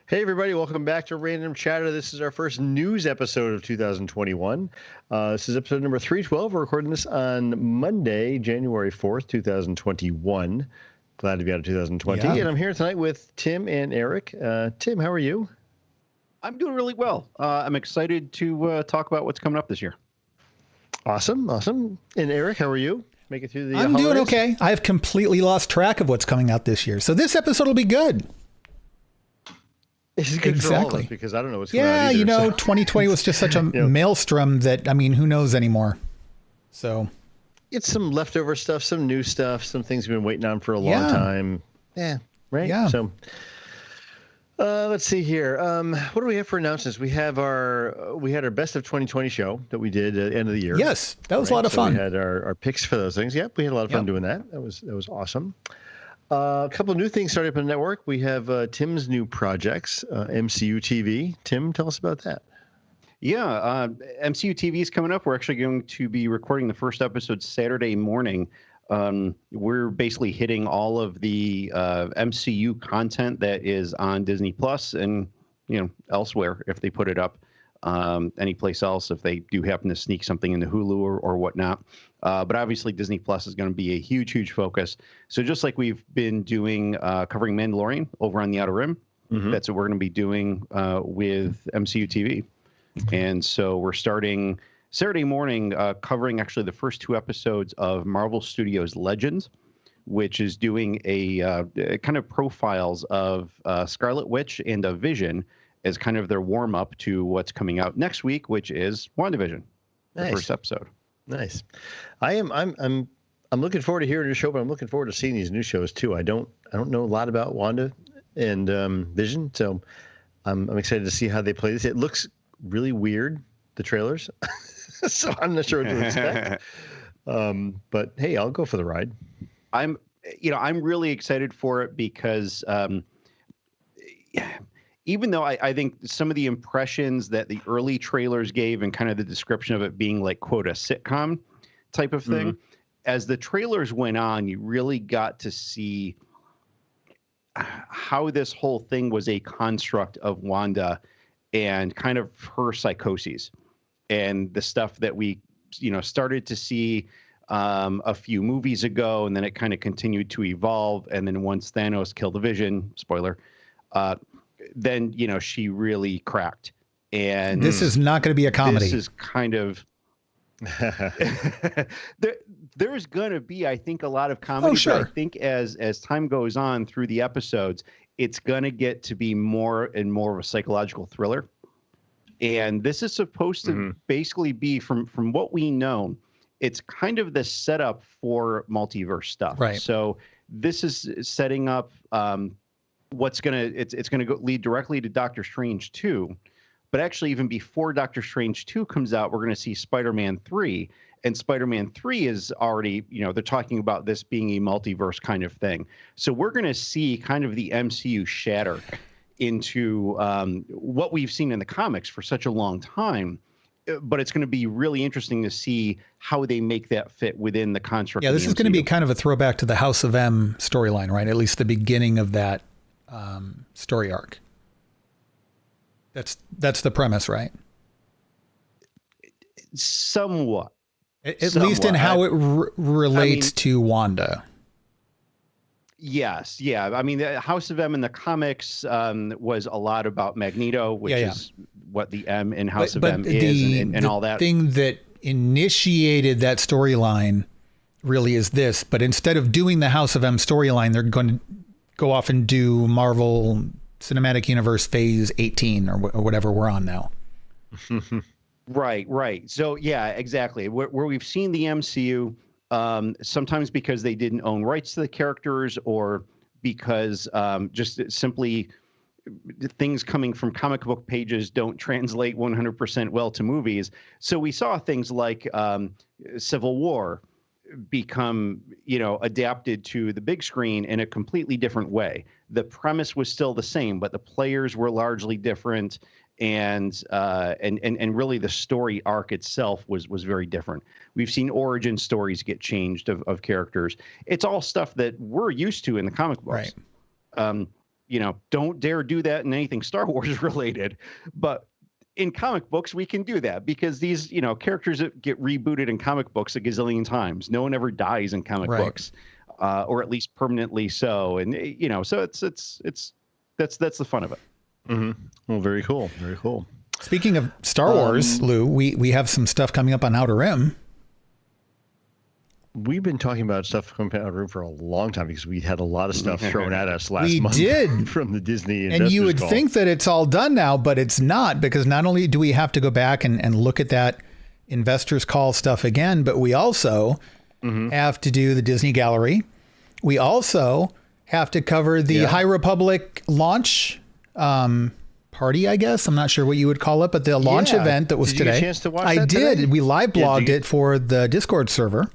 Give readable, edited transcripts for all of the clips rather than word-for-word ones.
Hey, everybody, welcome back to Random Chatter. This is our first news episode of 2021. This is episode number 312. We're recording this on Monday, January 4th, 2021. Glad to be out of 2020. Yeah. And I'm here tonight with Tim and Eric. Tim, how are you? I'm doing really well. I'm excited to talk about what's coming up this year. Awesome. And Eric, how are you? Make it through the I'm holidays? doing okay. I've completely lost track of what's coming out this year. So this episode will be good. This is good for all of us because I don't know what's going on either. 2020 was just such a maelstrom that, who knows anymore. So it's some leftover stuff, some new stuff, some things we've been waiting on for a long time. Yeah, right? Yeah. So let's see here. What do we have for announcements? We had our best of 2020 show that we did at the end of the year. Yes, that was a lot of fun. We had our picks for those things. Yep, we had a lot of fun doing that. That was awesome. A couple of new things started up on the network. We have Tim's new projects, MCU TV. Tim, tell us about that. Yeah, MCU TV is coming up. We're actually going to be recording the first episode Saturday morning. We're basically hitting all of the MCU content that is on Disney Plus and elsewhere if they put it up. Any place else if they do happen to sneak something into Hulu or whatnot. But obviously Disney Plus is going to be a huge focus. So just like we've been doing covering Mandalorian over on the Outer Rim, that's what we're going to be doing with MCU TV. And so we're starting Saturday morning covering actually the first two episodes of Marvel Studios Legends, which is doing a kind of profiles of Scarlet Witch and of Vision as kind of their warm up to what's coming out next week, which is WandaVision, the first episode. Nice. I'm looking forward to hearing the show, but I'm looking forward to seeing these new shows too. I don't know a lot about Wanda and Vision, so I'm excited to see how they play this. It looks really weird, the trailers, so I'm not sure what to expect. But hey, I'll go for the ride. I'm really excited for it because even though I think some of the impressions that the early trailers gave and kind of the description of it being like, quote, a sitcom type of thing, as the trailers went on, you really got to see how this whole thing was a construct of Wanda and kind of her psychoses and the stuff that we, started to see a few movies ago, and then it kind of continued to evolve. And then once Thanos killed the Vision, spoiler, then she really cracked. And this is not going to be a comedy. This is kind of there's going to be, I think, a lot of comedy. Oh, sure. But I think as time goes on through the episodes, it's going to get to be more and more of a psychological thriller. And this is supposed to basically be, from what we know, it's kind of the setup for multiverse stuff. Right. So this is setting up it's going to lead directly to Doctor Strange 2. But actually, even before Doctor Strange 2 comes out, we're going to see Spider-Man 3. And Spider-Man 3 is already, they're talking about this being a multiverse kind of thing. So we're going to see kind of the MCU shatter into what we've seen in the comics for such a long time. But it's going to be really interesting to see how they make that fit within the construct. Yeah, this is going to be kind of a throwback to the House of M storyline, right? At least the beginning of that story arc. That's the premise, right? Somewhat. At least in how it relates to Wanda. Yes. Yeah. I mean, the House of M in the comics was a lot about Magneto, which is what the M in House of M is and all that. The thing that initiated that storyline really is this, but instead of doing the House of M storyline, they're going to go off and do Marvel Cinematic Universe Phase 18 or whatever we're on now. Right. So, yeah, exactly. Where we've seen the MCU, sometimes because they didn't own rights to the characters or because just simply things coming from comic book pages don't translate 100% well to movies. So we saw things like Civil War become, adapted to the big screen in a completely different way. The premise was still the same, but the players were largely different, and really the story arc itself was very different. We've seen origin stories get changed of characters. It's all stuff that we're used to in the comic books. Right. don't dare do that in anything Star Wars related. But in comic books, we can do that because these, characters that get rebooted in comic books a gazillion times. No one ever dies in comic books, or at least permanently so. And so that's the fun of it. Mm-hmm. Well, very cool. Very cool. Speaking of Star Wars, Lou, we have some stuff coming up on Outer Rim. We've been talking about stuff coming out of room for a long time because we had a lot of stuff thrown at us last month. We did. From the Disney and you would think that it's all done now, but it's not, because not only do we have to go back and look at that investors call stuff again, but we also have to do the Disney Gallery. We also have to cover the High Republic launch party, I guess. I'm not sure what you would call it, but the launch event that was did today. You get a chance to watch I that did. Today? We live blogged it for the Discord server.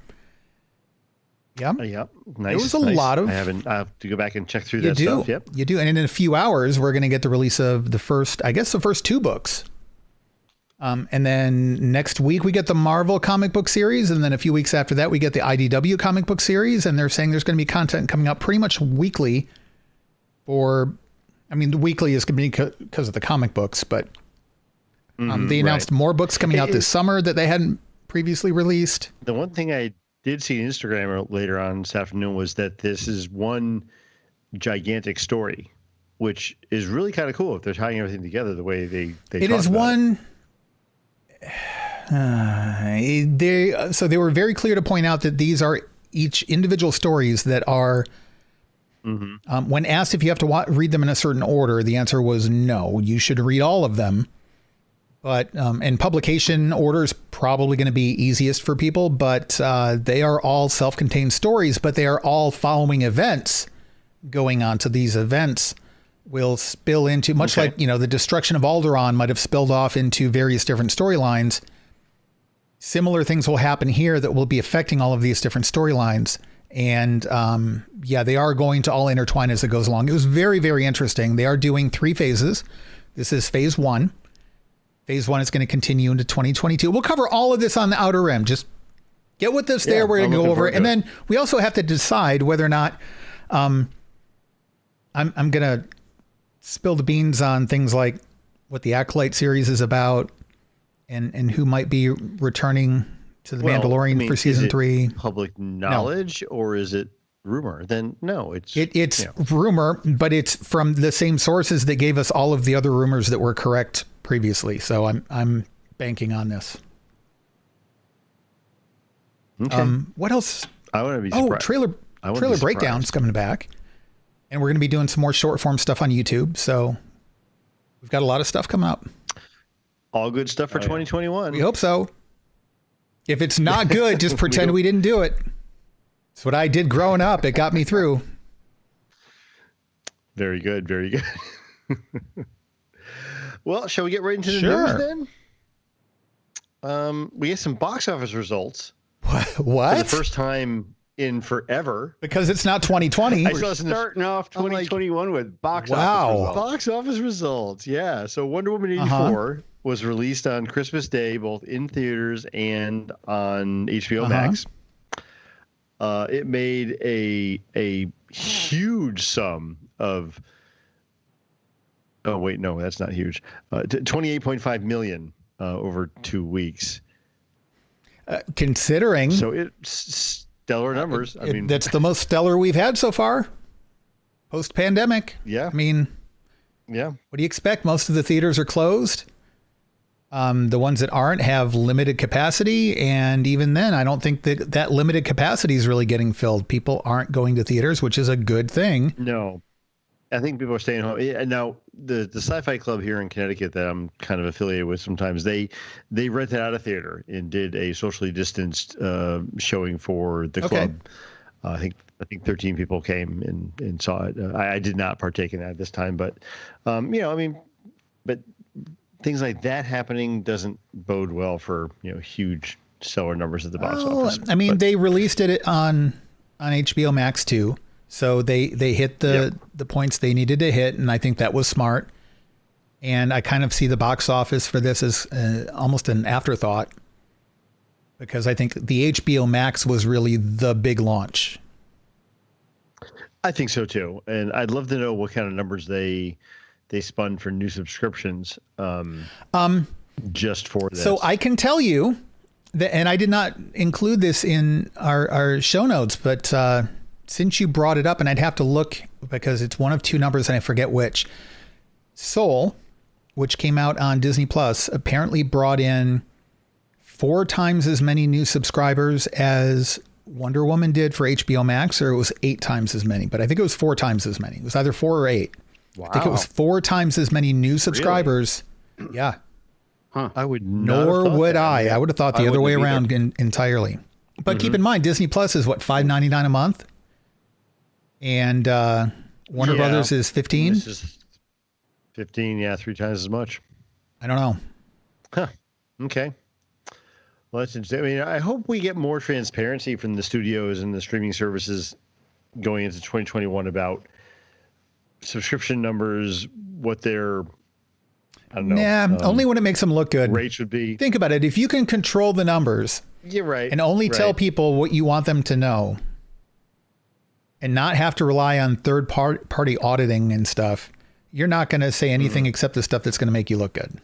Yeah. Yep. Nice. There was a lot of. I have to go back and check through that stuff. Yep. You do. And in a few hours, we're going to get the release of the first 2 books. And then next week we get the Marvel comic book series. And then a few weeks after that, we get the IDW comic book series. And they're saying there's going to be content coming out pretty much weekly the weekly is going to be because of the comic books, but they announced more books coming out this summer that they hadn't previously released. The one thing I did see on Instagram later on this afternoon was that this is one gigantic story, which is really kind of cool if they're tying everything together the way they it is one. So they were very clear to point out that these are each individual stories that are. When asked if you have to read them in a certain order, the answer was no. You should read all of them. But and publication order is probably going to be easiest for people, but they are all self-contained stories, but they are all following events going on. So these events will spill into, much like, the destruction of Alderaan might have spilled off into various different storylines. Similar things will happen here that will be affecting all of these different storylines. And they are going to all intertwine as it goes along. It was very, very interesting. They are doing 3 phases. This is phase 1. Phase 1 is going to continue into 2022. We'll cover all of this on the Outer Rim. Just get with us there. We're going to go over it. And then we also have to decide whether or not I'm going to spill the beans on things like what the Acolyte series is about and who might be returning to the Mandalorian for season 3. Public knowledge or is it rumor? Then no, it's rumor, but it's from the same sources that gave us all of the other rumors that were correct previously. So I'm banking on this. Okay. What else? I want to be surprised. Trailer breakdown's coming back, and we're going to be doing some more short form stuff on YouTube. So we've got a lot of stuff coming up. All good stuff for 2021. We hope so. If it's not good, just pretend we didn't do it. It's what I did growing up. It got me through. Very good. Very good. Well, shall we get right into the news then? We get some box office results. What? For the first time in forever. Because it's not 2020. We're starting off 2021 with box office results. Box office results. Yeah. So Wonder Woman 84 was released on Christmas Day, both in theaters and on HBO Max. It made a huge sum of. Oh wait, no, that's not huge. 28.5 million over 2 weeks. Considering, so it's stellar numbers. I mean, that's the most stellar we've had so far, post pandemic. Yeah, I mean, yeah. What do you expect? Most of the theaters are closed. The ones that aren't have limited capacity, and even then, I don't think that limited capacity is really getting filled. People aren't going to theaters, which is a good thing. No, I think people are staying home. And now the Sci-Fi Club here in Connecticut that I'm kind of affiliated with, sometimes they rented out a theater and did a socially distanced showing for the club. I think 13 people came and saw it. I did not partake in that this time, but but things like that happening doesn't bode well for huge stellar numbers at the box office. I mean, they released it on HBO Max too. So they hit the points they needed to hit, and I think that was smart. And I kind of see the box office for this as almost an afterthought, because I think the HBO Max was really the big launch. I think so too, and I'd love to know what kind of numbers they spun for new subscriptions. Just for this. So I can tell you that, and I did not include this in our show notes, but since you brought it up, and I'd have to look because it's one of two numbers and I forget which. Soul, which came out on Disney Plus, apparently brought in 4 times as many new subscribers as Wonder Woman did for HBO Max, or it was 8 times as many, but I think it was 4 times as many. It was either 4 or 8. Wow. I think it was 4 times as many new subscribers. Really? Yeah. Huh. I would not Nor have thought would that. I would have thought the other way around entirely. But keep in mind, Disney Plus is what, $5.99 a month? And Warner Brothers is $15? This is 15, yeah, 3 times as much. I don't know. Huh. Okay. Well, that's interesting. I mean, I hope we get more transparency from the studios and the streaming services going into 2021 about subscription numbers, what their, I don't know. Nah, only when it makes them look good. Rates would be. Think about it. If you can control the numbers You're right. and only tell people what you want them to know and not have to rely on third party auditing and stuff, you're not going to say anything except the stuff that's going to make you look good.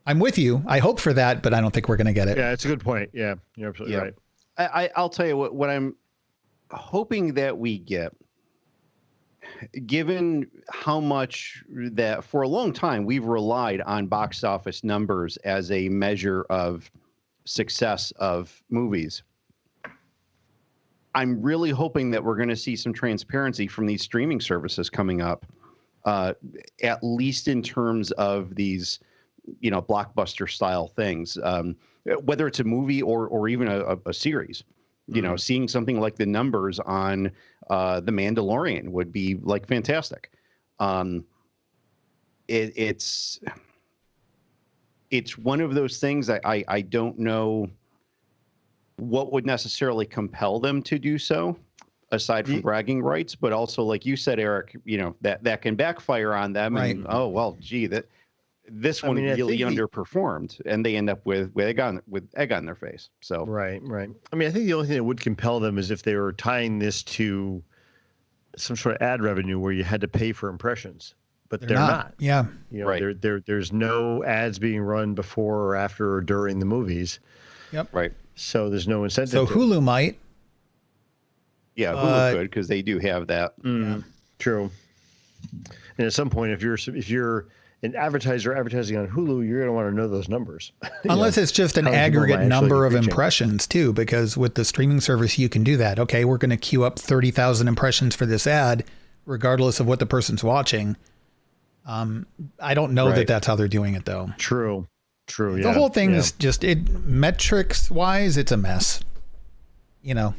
I'm with you. I hope for that, but I don't think we're going to get it. Yeah, it's a good point. Yeah, you're absolutely right. I'll tell you what I'm hoping that we get, given how much that for a long time we've relied on box office numbers as a measure of success of movies. I'm really hoping that we're going to see some transparency from these streaming services coming up, at least in terms of these, blockbuster style things, whether it's a movie or even a series. Seeing something like the numbers on The Mandalorian would be like fantastic. It's one of those things I don't know what would necessarily compel them to do so, aside from bragging rights, but also, like you said, Eric, that can backfire on them. Right. And this one really underperformed, and they end up with egg on their face. So right. I mean, I think the only thing that would compel them is if they were tying this to some sort of ad revenue where you had to pay for impressions, but they're not. Yeah, right. There's no ads being run before or after or during the movies. Yep. Right. So there's no incentive. So Hulu might. Yeah, Hulu could, because they do have that. True. And at some point, if you're an advertiser advertising on Hulu, you're going to want to know those numbers. Unless it's just an aggregate number of impressions too, because with the streaming service, you can do that. Okay, we're going to queue up 30,000 impressions for this ad, regardless of what the person's watching. I don't know that that's how they're doing it, though. True. Yeah. The whole thing is just metrics wise, it's a mess. Yeah,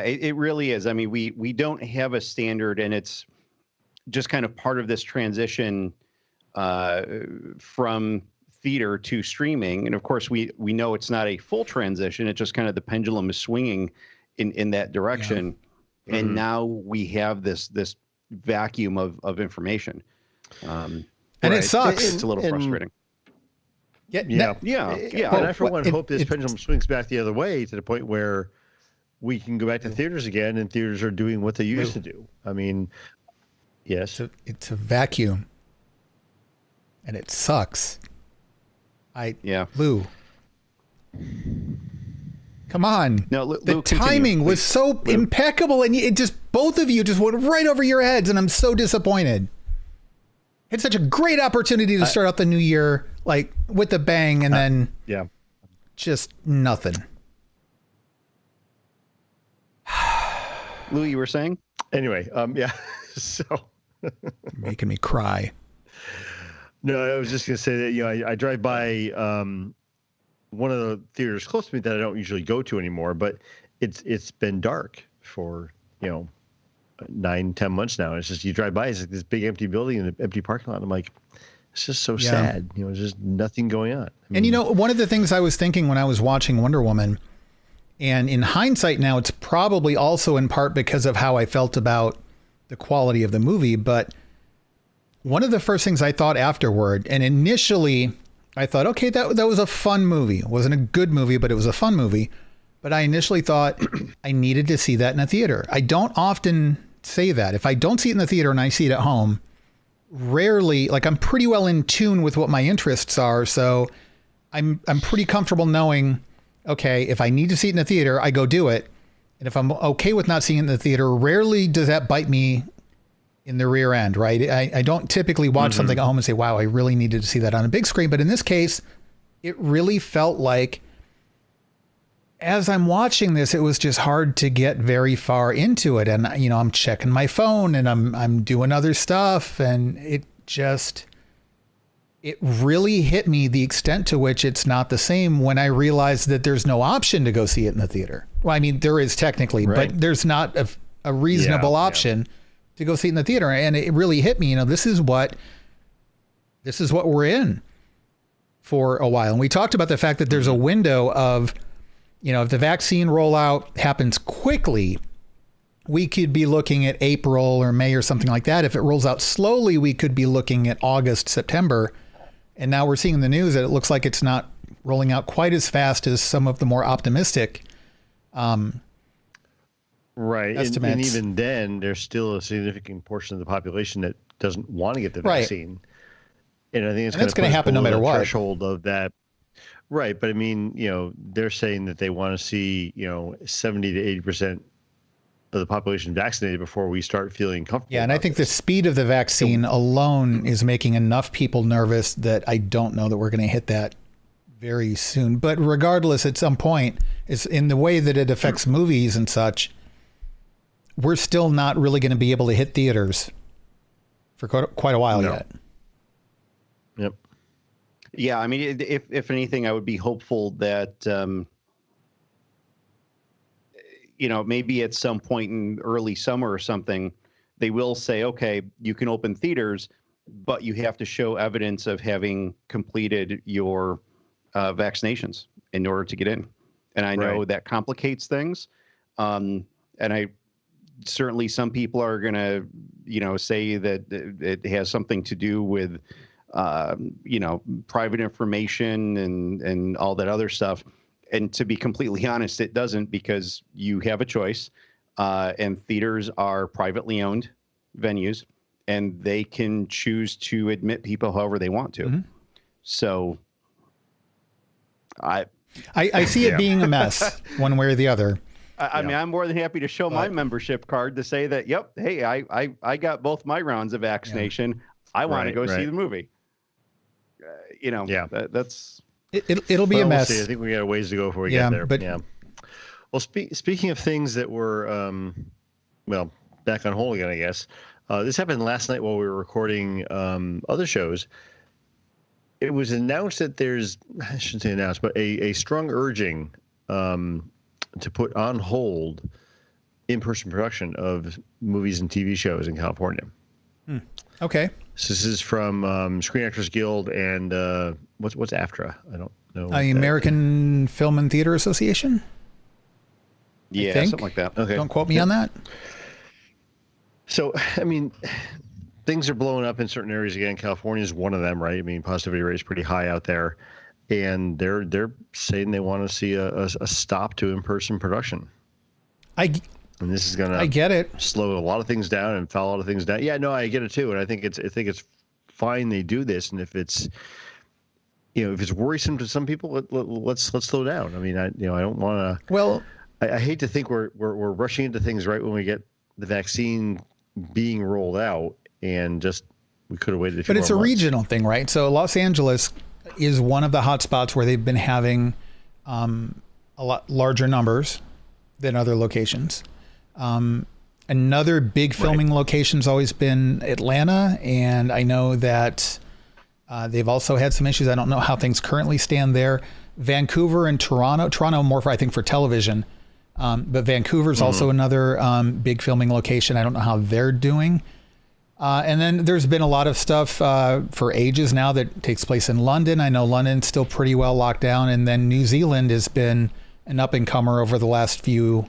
it really is. I mean, we don't have a standard, and it's just kind of part of this transition from theater to streaming. And of course, we know it's not a full transition. It's just kind of the pendulum is swinging in that direction. Yeah. And now we have this vacuum of information. And it sucks. It's a little frustrating. Yeah. And I, for one, hope this pendulum swings back the other way to the point where we can go back to theaters again, and theaters are doing what they used to do. I mean, yes. It's a vacuum. And it sucks. Lou. Come on. No, Lou, the timing was so impeccable, and it just, both of you just went right over your heads, and I'm so disappointed. It's such a great opportunity to start out the new year, like, with a bang, and then just nothing. Lou, you were saying? Anyway, so making me cry. No, I was just gonna say that I drive by one of the theaters close to me that I don't usually go to anymore, but it's been dark for 9-10 months now. It's just, you drive by, it's like this big empty building and an empty parking lot. And I'm like, it's just so sad. There's just nothing going on. I mean, and one of the things I was thinking when I was watching Wonder Woman, and in hindsight now, it's probably also in part because of how I felt about the quality of the movie. But one of the first things I thought afterward, and initially I thought, okay, that was a fun movie. It wasn't a good movie, but it was a fun movie. but I initially thought I needed to see that in a theater. I don't often say that. If I don't see it in the theater and I see it at home, rarely, like I'm pretty well in tune with what my interests are. So I'm pretty comfortable knowing, okay, if I need to see it in the theater, I go do it. And if I'm okay with not seeing it in the theater, rarely does that bite me in the rear end, right? I don't typically watch something at home and say, wow, I really needed to see that on a big screen. But in this case, it really felt like as I'm watching this, it was just hard to get very far into it. And, you know, I'm checking my phone and I'm doing other stuff. And it really hit me the extent to which it's not the same when I realized that there's no option to go see it in the theater. Well, I mean, there is technically, but there's not a reasonable option to go see it in the theater. And it really hit me, you know, this is what we're in for a while. And we talked about the fact that there's a window of, you know, if the vaccine rollout happens quickly, we could be looking at April or May or something like that. If it rolls out slowly, we could be looking at August, September. And now we're seeing in the news that it looks like it's not rolling out quite as fast as some of the more optimistic estimates. And even then, there's still a significant portion of the population that doesn't want to get the vaccine. And I think it's going to happen no matter what. Threshold of that. Right. But I mean, you know, they're saying that they want to see, you know, 70 to 80% of the population vaccinated before we start feeling comfortable. Yeah. And I think the speed of the vaccine alone is making enough people nervous that I don't know that we're going to hit that very soon. But regardless, at some point, it's in the way that it affects movies and such, we're still not really going to be able to hit theaters for quite a while yet. Yep. Yeah, I mean, if anything, I would be hopeful that, you know, maybe at some point in early summer or something, they will say, okay, you can open theaters, but you have to show evidence of having completed your vaccinations in order to get in. And I know that complicates things. And certainly some people are going to, you know, say that it has something to do with, you know, private information and all that other stuff. And to be completely honest, it doesn't, because you have a choice, and theaters are privately owned venues, and they can choose to admit people however they want to. Mm-hmm. So I see it being a mess one way or the other. I mean, I'm more than happy to show my membership card to say that, yep, hey, I got both my rounds of vaccination. Yeah. I want to go see the movie. You know, that's... It'll be a mess. We'll see. I think we got a ways to go before we get there. But well, speaking of things that were, back on hold again, I guess. This happened last night while we were recording other shows. It was announced that there's, I shouldn't say announced, but a strong urging to put on hold in-person production of movies and TV shows in California. Okay. So this is from Screen Actors Guild and what's AFTRA? I don't know. The American Film and Theater Association? Yeah, something like that. Okay. Don't quote me on that. So, I mean, things are blowing up in certain areas again. California is one of them, right? I mean, positivity rate is pretty high out there. And they're saying they want to see a stop to in-person production. And this is going to, I get it, slow a lot of things down and foul a lot of things down. Yeah, no, I get it too. And I think it's fine they do this. And if it's, you know, if it's worrisome to some people, let's slow down. I mean, I don't want to. Well, I hate to think we're rushing into things right when we get the vaccine being rolled out, and just we could have waited a few more months. But it's a regional thing, right? So Los Angeles is one of the hot spots where they've been having a lot larger numbers than other locations. Another big filming location's always been Atlanta, and I know that they've also had some issues. I don't know how things currently stand there. Vancouver and Toronto more for, I think, for television, but Vancouver's also another big filming location. I don't know how they're doing. And then there's been a lot of stuff for ages now that takes place in London. I know London's still pretty well locked down, and then New Zealand has been an up-and-comer over the last few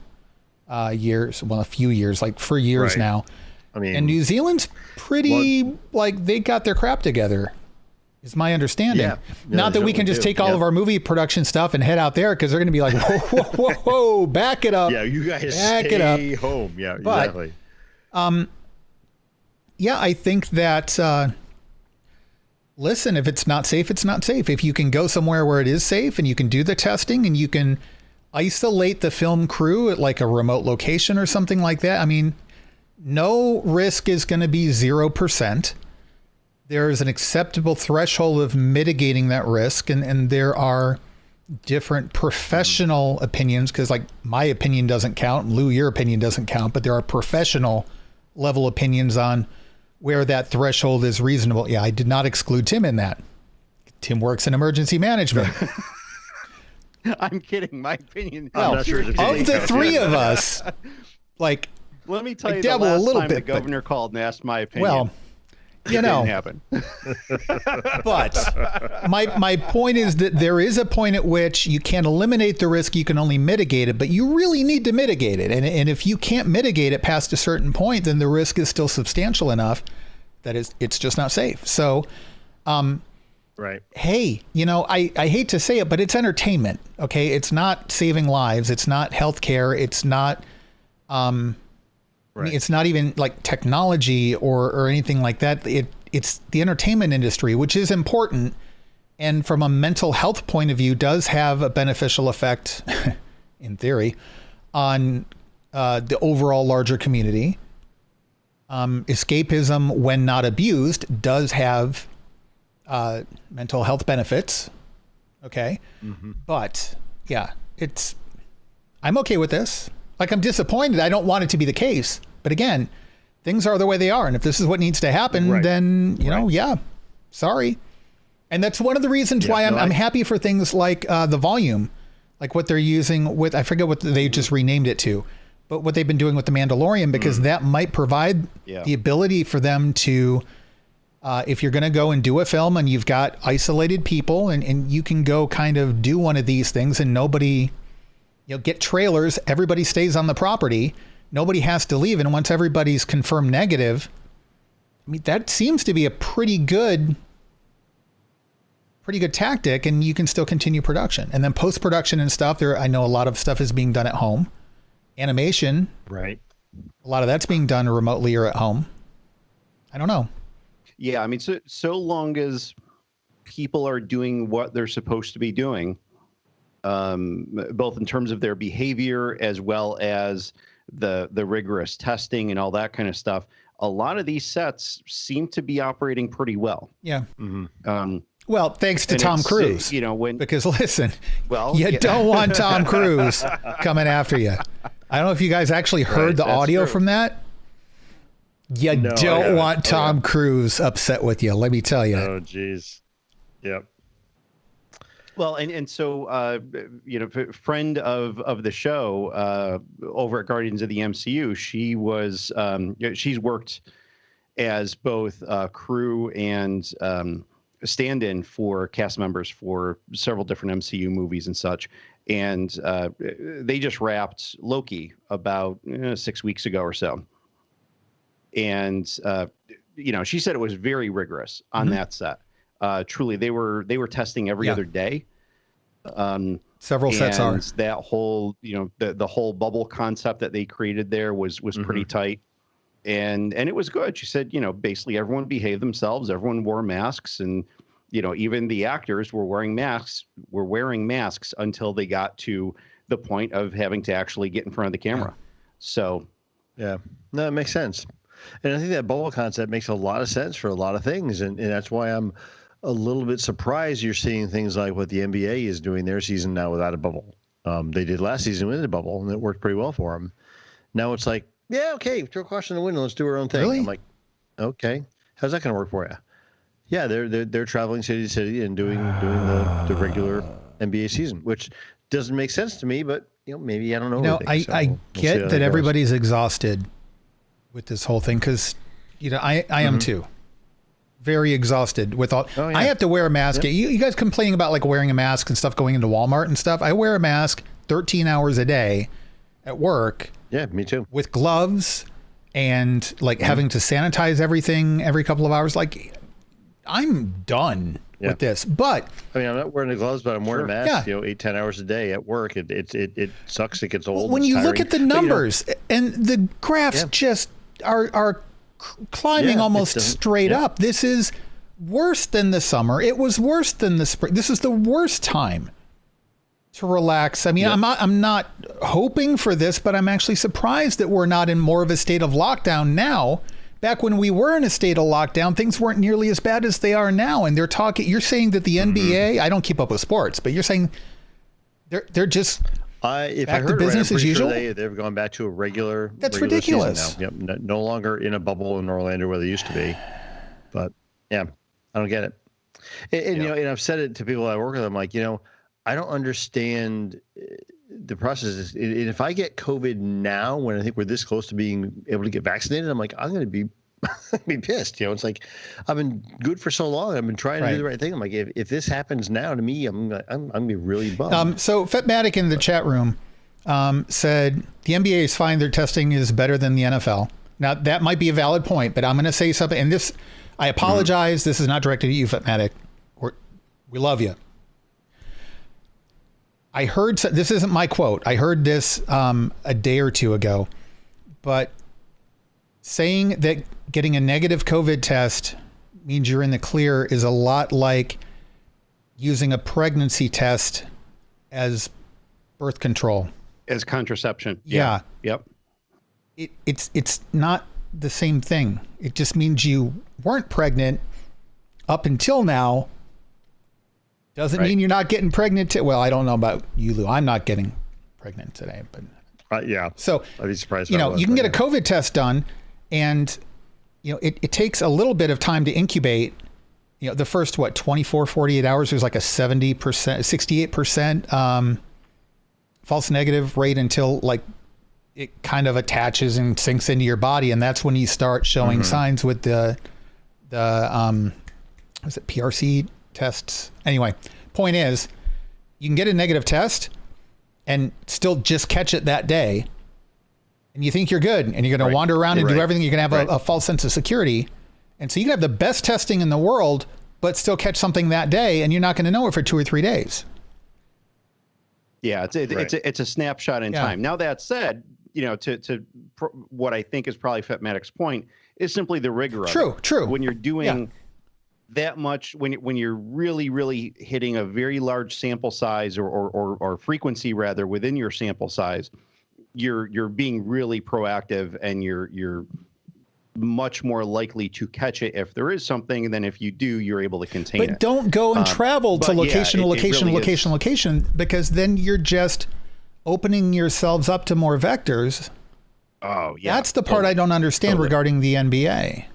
years, like for years now. I mean, and New Zealand's pretty, like, they got their crap together. is my understanding. Yeah. Not that we can just take all of our movie production stuff and head out there, because they're going to be like, whoa, whoa, whoa, whoa, back it up. Yeah, you guys back stay it up. home. Yeah, But, exactly. Yeah, I think that, listen, if it's not safe, it's not safe. If you can go somewhere where it is safe and you can do the testing and you can isolate the film crew at like a remote location or something like that, I mean, no risk is going to be 0%. There is an acceptable threshold of mitigating that risk. And there are different professional opinions, because like my opinion doesn't count. Lou, your opinion doesn't count, but there are professional level opinions on where that threshold is reasonable. Yeah, I did not exclude Tim in that. Tim works in emergency management. I'm kidding. My opinion. Well, I'm not sure of the three of us, like, let me tell I you, the dabble a last little time bit, the governor called and asked my opinion. well, you it know, didn't happen. but my point is that there is a point at which you can't eliminate the risk, you can only mitigate it, but you really need to mitigate it. And if you can't mitigate it past a certain point, then the risk is still substantial enough that it's just not safe. So, Right. hey, you know, I hate to say it, but it's entertainment. Okay. It's not saving lives. It's not healthcare. It's not, I mean, it's not even like technology or anything like that. It's the entertainment industry, which is important. And from a mental health point of view, does have a beneficial effect, in theory, on the overall larger community. Escapism, when not abused, does have mental health benefits. Okay. Mm-hmm. But yeah, I'm okay with this. Like, I'm disappointed. I don't want it to be the case. But again, things are the way they are. And if this is what needs to happen, then, you know, yeah, sorry. And that's one of the reasons why I'm happy for things like the volume, like what they're using with, I forget what they just renamed it to, but what they've been doing with The Mandalorian, because that might provide the ability for them to, if you're going to go and do a film and you've got isolated people and you can go kind of do one of these things and nobody, you know, get trailers, everybody stays on the property, nobody has to leave. And once everybody's confirmed negative, I mean, that seems to be a pretty good tactic, and you can still continue production. And then post-production and stuff, I know a lot of stuff is being done at home. Animation, right? A lot of that's being done remotely or at home. I don't know. Yeah, I mean, so long as people are doing what they're supposed to be doing, both in terms of their behavior as well as the rigorous testing and all that kind of stuff, a lot of these sets seem to be operating pretty well. Yeah. Mm-hmm. Well, thanks to Tom Cruise, you know, because listen, you don't want Tom Cruise coming after you. I don't know if you guys actually heard the audio from that. You don't want Tom Cruise upset with you. Let me tell you. Oh, geez. Yep. Well, and so, you know, friend of the show over at Guardians of the MCU, she was, she's worked as both crew and stand-in for cast members for several different MCU movies and such. And they just wrapped Loki about 6 weeks ago or so. And, you know, she said it was very rigorous on that set. Truly, they were testing every other day. Several sets are. That whole, you know, the whole bubble concept that they created there was pretty tight. And it was good. She said, you know, basically everyone behaved themselves. Everyone wore masks, and, you know, even the actors were wearing masks until they got to the point of having to actually get in front of the camera. So, yeah, no, it makes sense. And I think that bubble concept makes a lot of sense for a lot of things. And that's why I'm a little bit surprised you're seeing things like what the NBA is doing their season now without a bubble. They did last season with a bubble, and it worked pretty well for them. Now it's like, yeah, okay, throw caution in the window, let's do our own thing. Really? I'm like, okay, how's that going to work for you? Yeah, they're traveling city to city and doing the regular NBA season, which doesn't make sense to me, but you know, maybe I don't know. You know, I get that everybody's exhausted with this whole thing, because, you know, I am too. Very exhausted with all. Oh, yeah. I have to wear a mask. You guys complaining about like wearing a mask and stuff going into Walmart and stuff. I wear a mask 13 hours a day at work. Yeah, me too. With gloves and like having to sanitize everything every couple of hours. Like, I'm done with this. But I mean, I'm not wearing the gloves, but I'm wearing a mask. Yeah. 8-10 hours a day at work. It sucks. It gets old. When it's you tiring. look at the numbers and the graphs just are climbing almost straight up. This is worse than the summer. It was worse than the spring. This is the worst time to relax. I mean, I'm not hoping for this, but I'm actually surprised that we're not in more of a state of lockdown now. Back when we were in a state of lockdown, things weren't nearly as bad as they are now. And you're saying that the NBA, I don't keep up with sports, but you're saying they're just if back I heard to business as usual. Sure they've gone back to a regular. That's regular ridiculous. Now. Yep, no longer in a bubble in Orlando where they used to be. But yeah, I don't get it. And and I've said it to people I work with. I'm like, I don't understand the process. And if I get COVID now, when I think we're this close to being able to get vaccinated, I'm like, I'm going to be pissed. It's like I've been good for so long. I've been trying to do the right thing. I'm like, if this happens now to me, I'm gonna be really bummed. So Fetmatic in the chat room said the NBA is fine. Their testing is better than the NFL. Now that might be a valid point, but I'm going to say something. And this, I apologize. This is not directed at you, Fetmatic. We love you. I heard, this isn't my quote. I heard this a day or two ago, but saying that getting a negative COVID test means you're in the clear is a lot like using a pregnancy test as birth control. As contraception. Yeah. Yep. It's not the same thing. It just means you weren't pregnant up until now. Doesn't mean you're not getting pregnant. Well, I don't know about you, Lou. I'm not getting pregnant today, but So I'd be surprised. You can get a COVID test done, and it takes a little bit of time to incubate. The first 24, 48 hours. There's like a 70%, 68% false negative rate until like it kind of attaches and sinks into your body, and that's when you start showing signs with the was it PRC tests? Anyway, point is, you can get a negative test and still just catch it that day, and you think you're good, and you're going to wander around and do everything. You're going to have a false sense of security, and so you can have the best testing in the world, but still catch something that day, and you're not going to know it for 2 or 3 days. Yeah, it's a snapshot in time. Now that said, to what I think is probably Fetmatic's point is simply the rigor of it. True. When you're doing that much, when you're really hitting a very large sample size or frequency rather within your sample size, you're being really proactive, and you're much more likely to catch it if there is something than if you do, you're able to contain it. But don't go and travel to location, because then you're just opening yourselves up to more vectors. Oh, yeah. That's the part I don't understand regarding the NBA.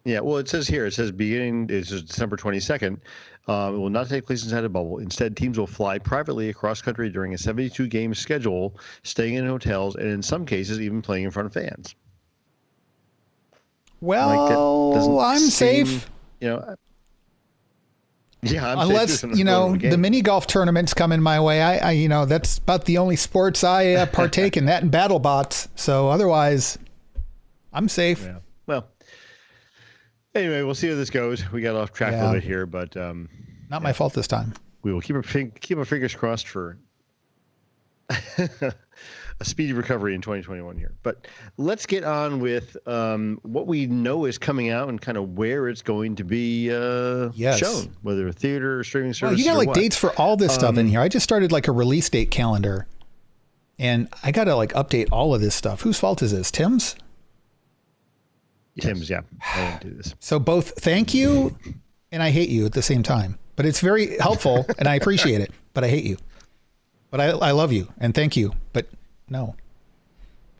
Yeah, well, it says beginning is December 22nd. It will not take place inside a bubble. Instead, teams will fly privately across country during a 72-game schedule, staying in hotels, and in some cases, even playing in front of fans. Well, I'm safe. I'm unless safe the mini golf tournaments come in my way. I that's about the only sports I partake in. That and battle bots. So otherwise, I'm safe. Yeah. Well, anyway, we'll see how this goes. We got off track a little bit here, but not my fault this time. We will keep our fingers crossed for a speedy recovery in 2021 here. But let's get on with what we know is coming out and kind of where it's going to be shown, whether theater or streaming service. You got dates for all this stuff in here. I just started like a release date calendar, and I got to update all of this stuff. Whose fault is this? Tim's? Tim's, yeah. I didn't do this. So both thank you and I hate you at the same time. But it's very helpful and I appreciate it. But I hate you. But I love you and thank you. But no.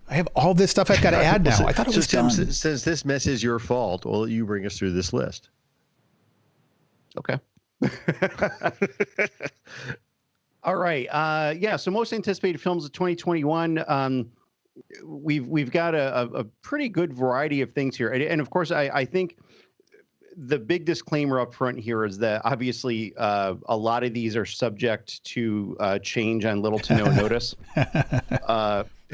I have all this stuff I've got to add now. I thought it was Tim, done. since this mess is your fault, will you bring us through this list? Okay. All right. So most anticipated films of 2021. We've got a pretty good variety of things here. And of course, I think the big disclaimer up front here is that obviously a lot of these are subject to change on little to no notice.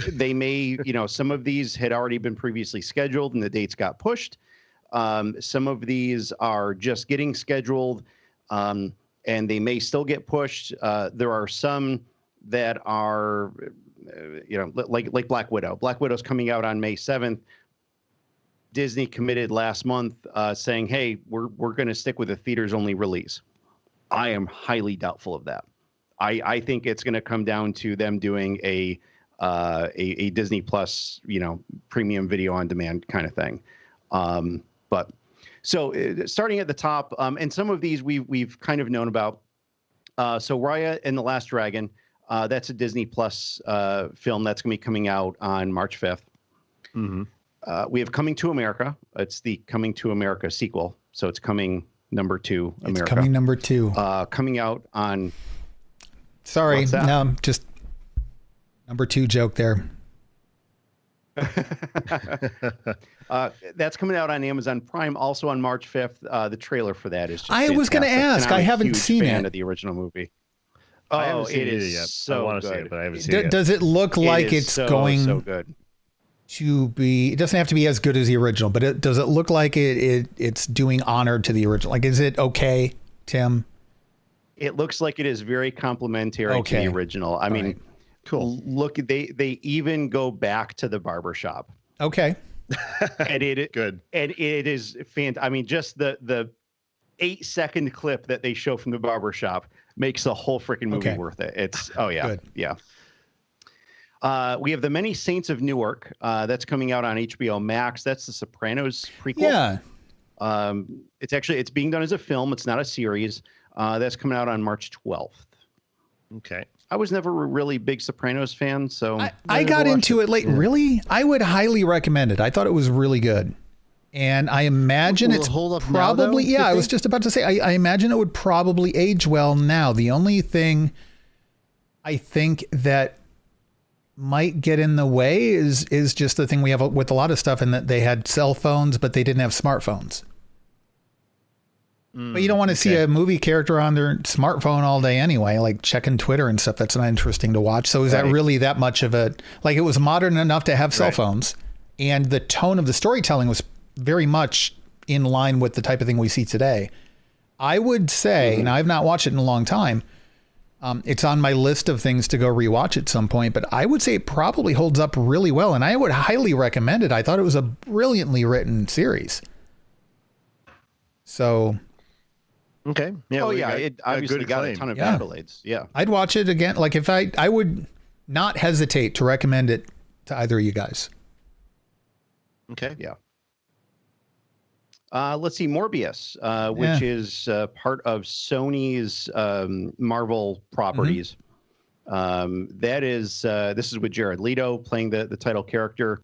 They may, some of these had already been previously scheduled and the dates got pushed. Some of these are just getting scheduled. and they may still get pushed. There are some that are, like Black Widow. Black Widow's coming out on May 7th. Disney committed last month saying, hey, we're going to stick with a theaters only release. I am highly doubtful of that. I think it's going to come down to them doing a Disney Plus, premium video on demand kind of thing. But so starting at the top, and some of these we've kind of known about. So Raya and the Last Dragon, that's a Disney Plus film that's going to be coming out on March 5th. Mm-hmm. We have Coming to America. It's the Coming to America sequel. So it's coming number 2, America. It's coming number 2. Coming out on... Sorry, no, just number 2 joke there. That's coming out on Amazon Prime, also on March 5th. The trailer for that is just I was going to ask. I haven't seen it. Of the original movie. I haven't seen it yet. So I want to see it, but I haven't seen it yet. Does it look like it's going so good to be? It doesn't have to be as good as the original, but does it look like it's doing honor to the original? Like, is it okay, Tim? It looks like it is very complimentary to the original. I mean, right. Cool. Look, they even go back to the barbershop. Okay. And it good. And it is fantastic. I mean, just the 8-second clip that they show from the barbershop makes the whole freaking movie worth it. It's Good. Yeah. We have The Many Saints of Newark. That's coming out on HBO Max. That's the Sopranos prequel. Yeah. It's being done as a film. It's not a series. That's coming out on March 12th. Okay. I was never a really big Sopranos fan, so I got into it late. Yeah. Really? I would highly recommend it. I thought it was really good. And I imagine it's probably, now, though, I was just about to say, I imagine it would probably age well now. The only thing I think that might get in the way is just the thing we have with a lot of stuff, in that they had cell phones, but they didn't have smartphones. But you don't want to see a movie character on their smartphone all day anyway, like checking Twitter and stuff. That's not interesting to watch. So is that really that much of a, like, it was modern enough to have cell phones, and the tone of the storytelling was very much in line with the type of thing we see today. I would say, and I've not watched it in a long time, it's on my list of things to go rewatch at some point, but I would say it probably holds up really well, and I would highly recommend it. I thought it was a brilliantly written series. So... Okay. Yeah. It obviously got a ton of accolades. Yeah. I'd watch it again. Like, if I would not hesitate to recommend it to either of you guys. Okay. Yeah. Let's see, Morbius, which is part of Sony's Marvel properties. That is, this is with Jared Leto playing the title character.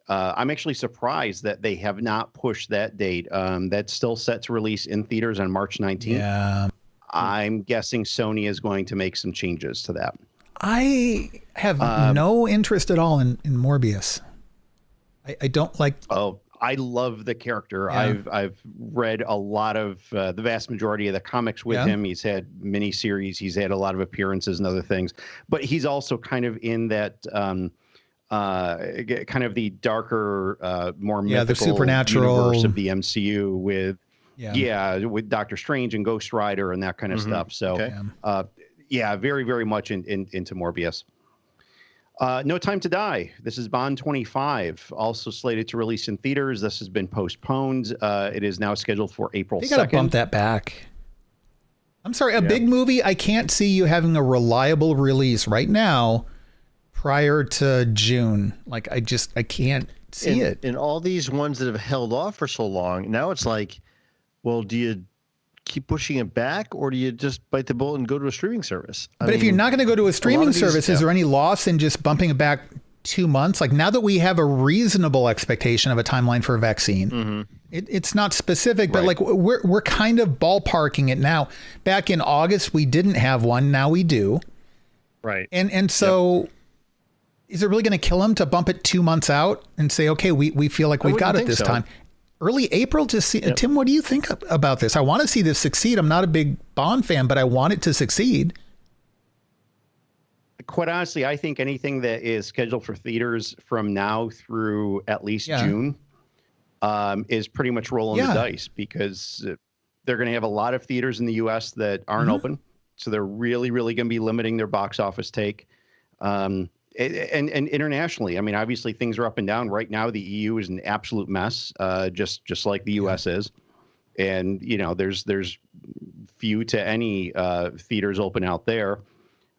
I'm actually surprised that they have not pushed that date. That's still set to release in theaters on March 19th. Yeah. I'm guessing Sony is going to make some changes to that. I have no interest at all in Morbius. I don't like... Oh, I love the character. Yeah. I've read a lot of the vast majority of the comics with him. He's had miniseries. He's had a lot of appearances and other things. But he's also kind of in that... kind of the darker, more mythical the supernatural universe of the MCU with with Doctor Strange and Ghost Rider and that kind of stuff. So very, very much into Morbius. No Time to Die. This is Bond 25, also slated to release in theaters. This has been postponed. It is now scheduled for April 2nd. They gotta bump that back. I'm sorry, a big movie. I can't see you having a reliable release right now prior to June. Like, I can't see it. And all these ones that have held off for so long, now it's like, well, do you keep pushing it back, or do you just bite the bullet and go to a streaming service? But if you're not going to go to a streaming service, is there any loss in just bumping it back 2 months? Like, now that we have a reasonable expectation of a timeline for a vaccine, it's not specific, but like we're kind of ballparking it now. Back in August, we didn't have one. Now we do. Right. And so... Is it really going to kill him to bump it 2 months out and say, okay, we feel like we've got it this time? Early April, Tim, what do you think about this? I want to see this succeed. I'm not a big Bond fan, but I want it to succeed. Quite honestly, I think anything that is scheduled for theaters from now through at least June is pretty much rolling the dice, because They're going to have a lot of theaters in the U.S. that aren't open, so they're really, really going to be limiting their box office take. And internationally, I mean, obviously things are up and down. Right now, the EU is an absolute mess, just like the US is. And, you know, there's few to any theaters open out there.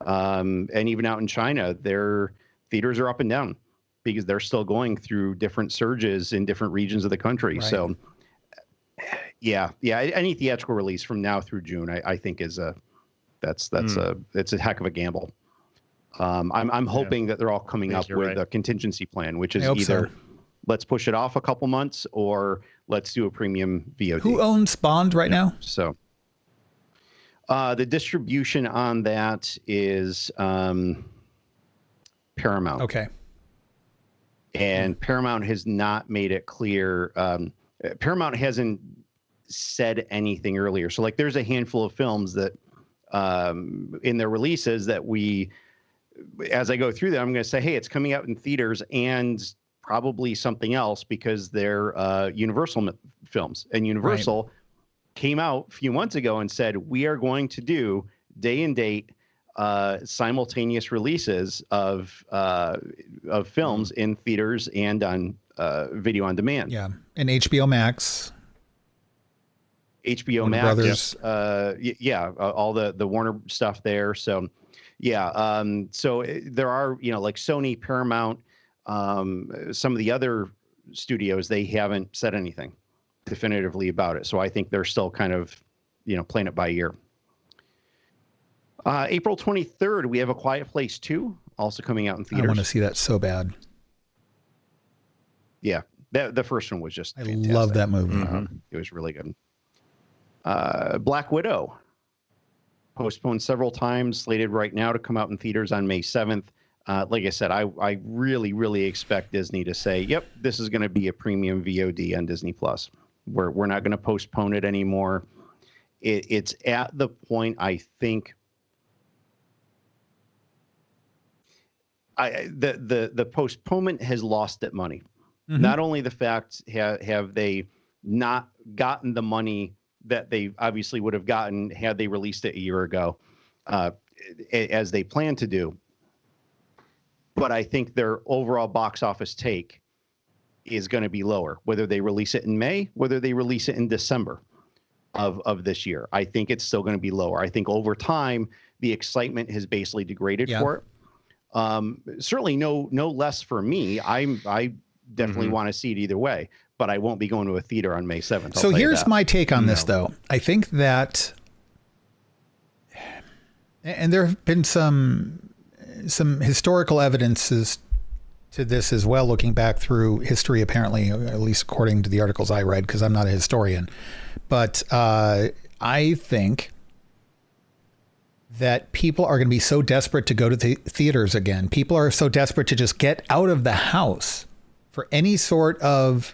And even out in China, their theaters are up and down because they're still going through different surges in different regions of the country. Right. So, yeah, any theatrical release from now through June, I think it's a heck of a gamble. I'm hoping that they're all coming up with a contingency plan, which is either let's push it off a couple months or let's do a premium VOD. Who owns Bond right now? So the distribution on that is Paramount. Okay. And Paramount has not made it clear. Paramount hasn't said anything earlier. So like there's a handful of films that in their releases that as I go through them, I'm going to say, hey, it's coming out in theaters and probably something else because they're Universal films. And Universal came out a few months ago and said, we are going to do day and date simultaneous releases of films in theaters and on video on demand. Yeah. And HBO Max. HBO Warner Max. Brothers. All the Warner stuff there. So, yeah. So there are, you know, like Sony, Paramount, some of the other studios, they haven't said anything definitively about it. So I think they're still kind of, you know, playing it by ear. April 23rd, we have A Quiet Place 2, also coming out in theaters. I want to see that so bad. Yeah. The first one was just fantastic. Love that movie. It was really good. Black Widow, postponed several times, slated right now to come out in theaters on May 7th. Like I said, I really, really expect Disney to say, yep, this is going to be a premium VOD on Disney+. We're not going to postpone it anymore. It's at the point, I think, the postponement has lost it money. Not only the fact have they not gotten the money that they obviously would have gotten had they released it a year ago, as they plan to do, but I think their overall box office take is going to be lower, whether they release it in May, whether they release it in December of this year. I think it's still going to be lower. I think over time, the excitement has basically degraded for it. Certainly no less for me. I definitely want to see it either way, but I won't be going to a theater on May 7th. So here's my take on this, though. I think that, and there have been some historical evidences to this as well, looking back through history, apparently, at least according to the articles I read, because I'm not a historian. But I think that people are going to be so desperate to go to the theaters again. People are so desperate to just get out of the house for any sort of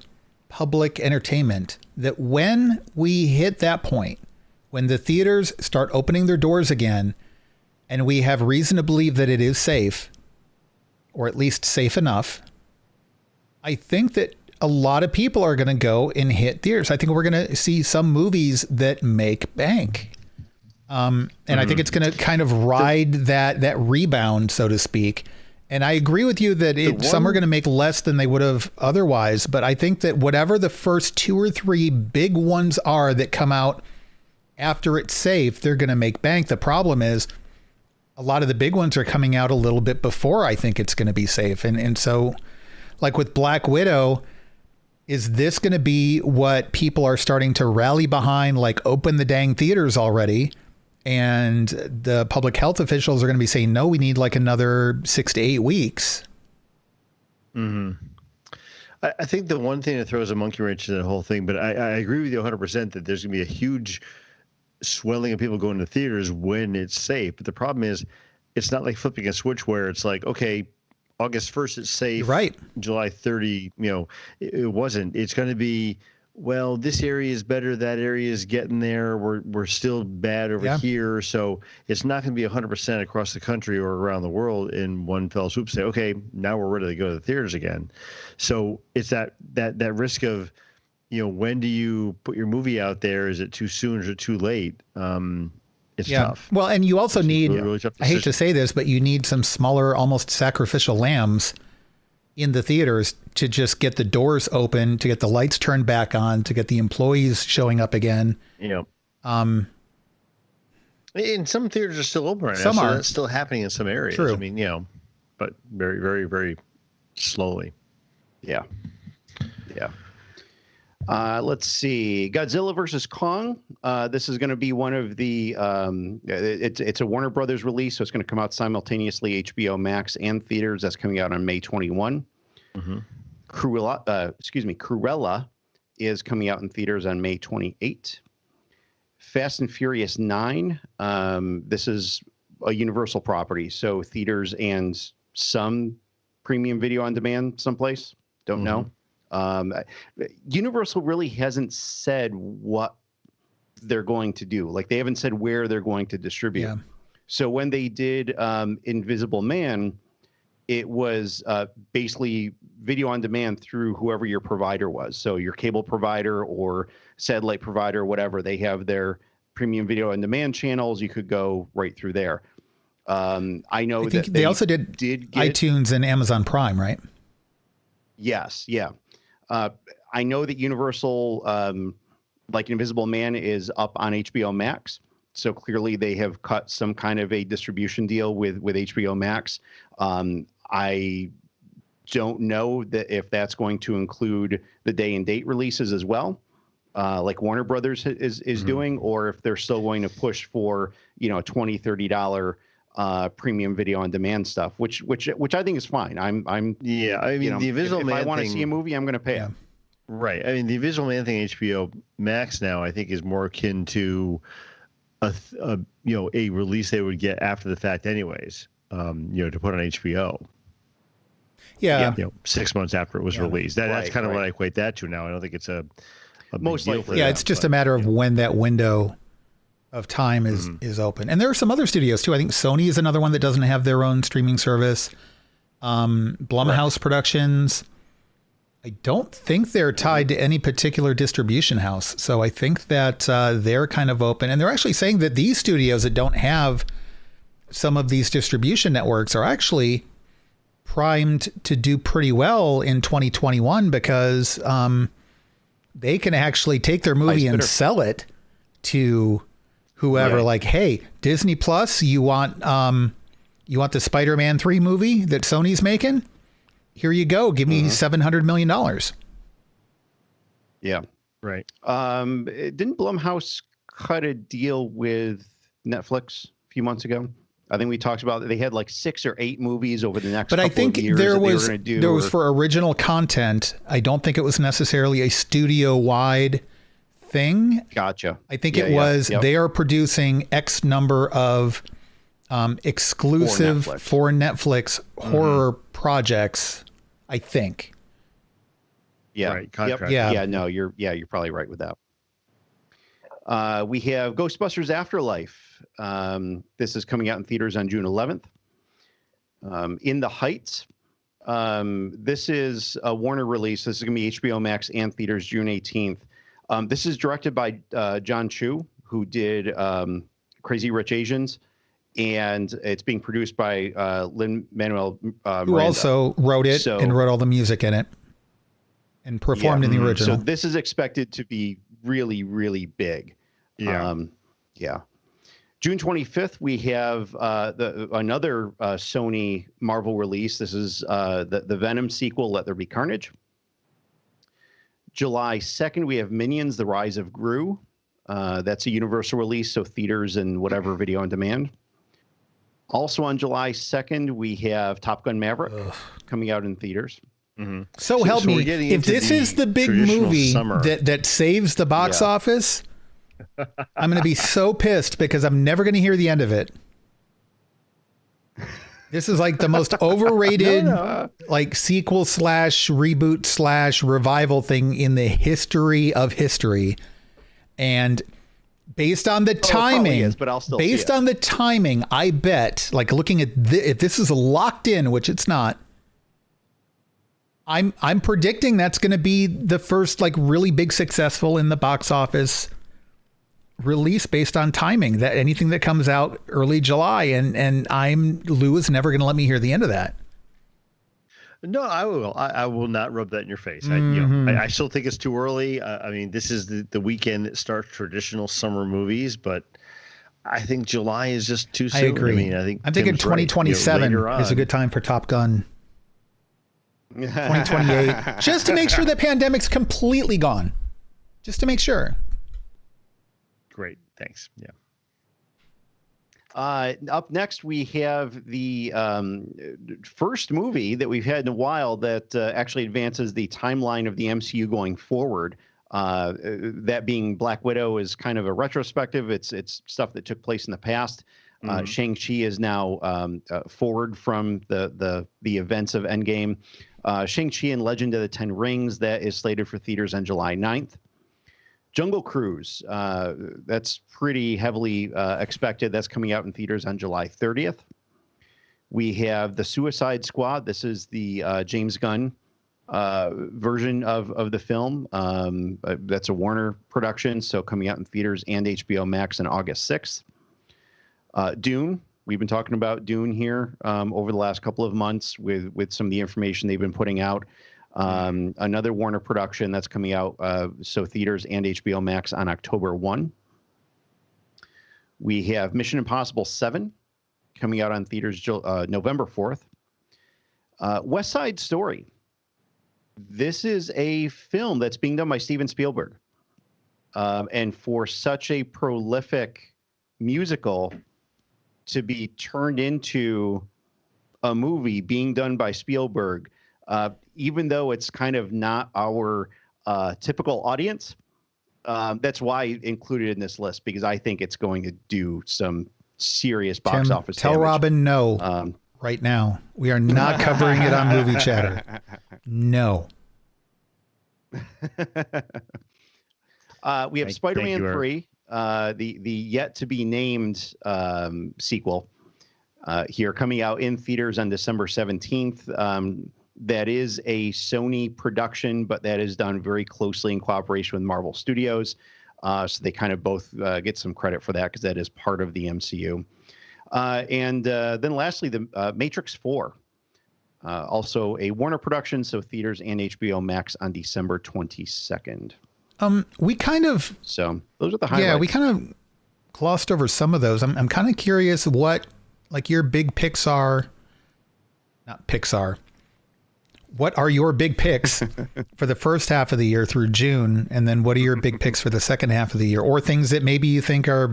public entertainment that when we hit that point, when the theaters start opening their doors again, and we have reason to believe that it is safe, or at least safe enough, I think that a lot of people are going to go and hit theaters. I think we're going to see some movies that make bank. And I think it's going to kind of ride that rebound, so to speak. And I agree with you that some are going to make less than they would have otherwise. But I think that whatever the first 2 or 3 big ones are that come out after it's safe, they're going to make bank. The problem is a lot of the big ones are coming out a little bit before I think it's going to be safe. And so like with Black Widow, is this going to be what people are starting to rally behind? Like open the dang theaters already. And the public health officials are going to be saying, no, we need like another 6 to 8 weeks. I think the one thing that throws a monkey wrench in the whole thing, but I agree with you 100% that there's going to be a huge swelling of people going to theaters when it's safe. But the problem is it's not like flipping a switch where it's like, okay, August 1st, it's safe. Right. July 30, it wasn't. It's going to be, well, this area is better. That area is getting there. We're still bad over here. So it's not going to be 100% across the country or around the world in one fell swoop. Say, okay, now we're ready to go to the theaters again. So it's that risk of, when do you put your movie out there? Is it too soon or too late? It's tough. Well, and you also need, really tough I hate to decision. say this, but you need some smaller, almost sacrificial lambs in the theaters to just get the doors open, to get the lights turned back on, to get the employees showing up again. And some theaters are still open right now. Some so are. that's still happening in some areas. True. I mean, but very, very, very slowly. Yeah. Let's see. Godzilla versus Kong. This is going to be one of the. It's a Warner Brothers release, so it's going to come out simultaneously HBO Max and theaters. That's coming out on May 21. Cruella is coming out in theaters on May 28. Fast and Furious 9. This is a Universal property, so theaters and some premium video on demand someplace. Don't know. Universal really hasn't said what they're going to do. Like, they haven't said where they're going to distribute. Yeah. So when they did Invisible Man, it was basically video on demand through whoever your provider was. So your cable provider or satellite provider, whatever, they have their premium video on demand channels. You could go right through there. I know that they also did get iTunes and Amazon Prime, right? Yes. Yeah. I know that Universal, like Invisible Man, is up on HBO Max. So clearly they have cut some kind of a distribution deal with HBO Max. I don't know that if that's going to include the day and date releases as well, like Warner Brothers is doing, or if they're still going to push for, $20, $30 premium video on demand stuff, which I think is fine. I mean, the Invisible Man if I want to thing, see a movie, I'm going to pay it. Right. I mean, the Invisible Man thing, HBO Max now, I think is more akin to a release they would get after the fact anyways, to put on HBO. Yeah. 6 months after it was released. That's kind of what I equate that to now. I don't think it's a Most big deal likely. for them, It's just a matter of when that window of time is open. And there are some other studios too. I think Sony is another one that doesn't have their own streaming service. Blumhouse Productions. I don't think they're tied to any particular distribution house. So I think that they're kind of open. And they're actually saying that these studios that don't have some of these distribution networks are actually primed to do pretty well in 2021 because they can actually take their movie and sell it to whoever. Right. Like, hey, Disney Plus, you want the Spider-Man 3 movie that Sony's making? Here you go. Give me $700 million. Yeah. right. Didn't Blumhouse cut a deal with Netflix a few months ago? I think we talked about they had like 6 or 8 movies over the next But couple I think of years there that they were was gonna do, there was for original content. I don't think it was necessarily a studio-wide thing. Gotcha. I think it was they are producing X number of exclusive for Netflix horror projects, I think. Yeah. Right, contract. Yeah. No, you're probably right with that. We have Ghostbusters Afterlife. This is coming out in theaters on June 11th. In the Heights. This is a Warner release. This is going to be HBO Max and theaters June 18th. This is directed by John Chu, who did Crazy Rich Asians. And it's being produced by Lin-Manuel Miranda. Who also wrote it and wrote all the music in it and performed in the original. So this is expected to be really, really big. Yeah. June 25th, we have another Sony Marvel release. This is the Venom sequel, Let There Be Carnage. July 2nd, we have Minions, The Rise of Gru. That's a Universal release, so theaters and whatever video on demand. Also on July 2nd, we have Top Gun Maverick coming out in theaters. Mm-hmm. So help me. If this is the big movie that saves the box office, I'm going to be so pissed because I'm never going to hear the end of it. This is like the most overrated like sequel / reboot / revival thing in the history of history. And based on the timing, is, but I'll still based on the timing, I bet, like looking at if this is locked in, which it's not, I'm predicting that's going to be the first like really big successful in the box office release based on timing. That anything that comes out early July, and Lou is never going to let me hear the end of that. No, I will. I will not rub that in your face. I still think it's too early. I mean, this is the weekend that starts traditional summer movies, but I think July is just too soon. I agree. I mean, I'm thinking Tim's 2027 right. is a good time for Top Gun. 2028, just to make sure the pandemic's completely gone. Just to make sure. Great. Thanks. Yeah. Up next, we have the first movie that we've had in a while that actually advances the timeline of the MCU going forward. That being Black Widow is kind of a retrospective. It's stuff that took place in the past. Shang-Chi is now forward from the events of Endgame. Shang-Chi and Legend of the Ten Rings, that is slated for theaters on July 9th. Jungle Cruise, that's pretty heavily expected. That's coming out in theaters on July 30th. We have The Suicide Squad. This is the James Gunn version of the film. That's a Warner production, so coming out in theaters and HBO Max on August 6th. Dune. We've been talking about Dune here over the last couple of months with some of the information they've been putting out. Another Warner production that's coming out, so theaters and HBO Max on October 1. We have Mission Impossible 7 coming out on theaters November 4th. West Side Story. This is a film that's being done by Steven Spielberg. And for such a prolific musical to be turned into a movie being done by Spielberg, even though it's kind of not our typical audience, that's why I included it in this list, because I think it's going to do some serious box office tell damage. Robin no right now. We are not covering it on Movie Chatter. No. We have Spider-Man 3, the yet to be named sequel here, coming out in theaters on December 17th. That is a Sony production, but that is done very closely in cooperation with Marvel Studios. So they kind of both get some credit for that, because that is part of the MCU. And then lastly, the Matrix 4, also a Warner production, so theaters and HBO Max on December 22nd. We kind of... So those are the highlights. Yeah, we kind of glossed over some of those. I'm kind of curious what, like, your big picks are. Not Pixar. What are your big picks for the first half of the year through June? And then what are your big picks for the second half of the year? Or things that maybe you think are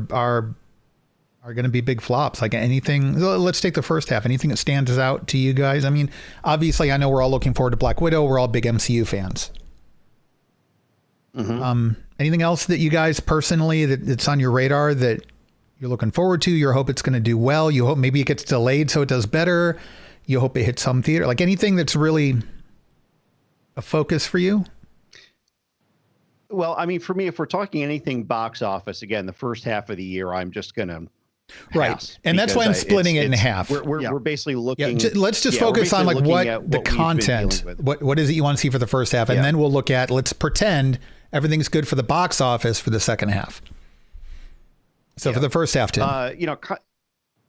going to be big flops? Like anything, let's take the first half. Anything that stands out to you guys? I mean, obviously, I know we're all looking forward to Black Widow. We're all big MCU fans. Mm-hmm. Anything else that you guys personally that's on your radar that you're looking forward to? You hope it's going to do well. You hope maybe it gets delayed so it does better. You hope it hits some theater. Like anything that's really a focus for you? Well, I mean, for me, if we're talking anything box office, again, the first half of the year, I'm just going to right. And that's why I'm splitting it in half. We're basically looking. Yeah, let's just focus on like what the content, what is it you want to see for the first half? And then we'll look at, let's pretend everything's good for the box office for the second half. So for the first half, Tim.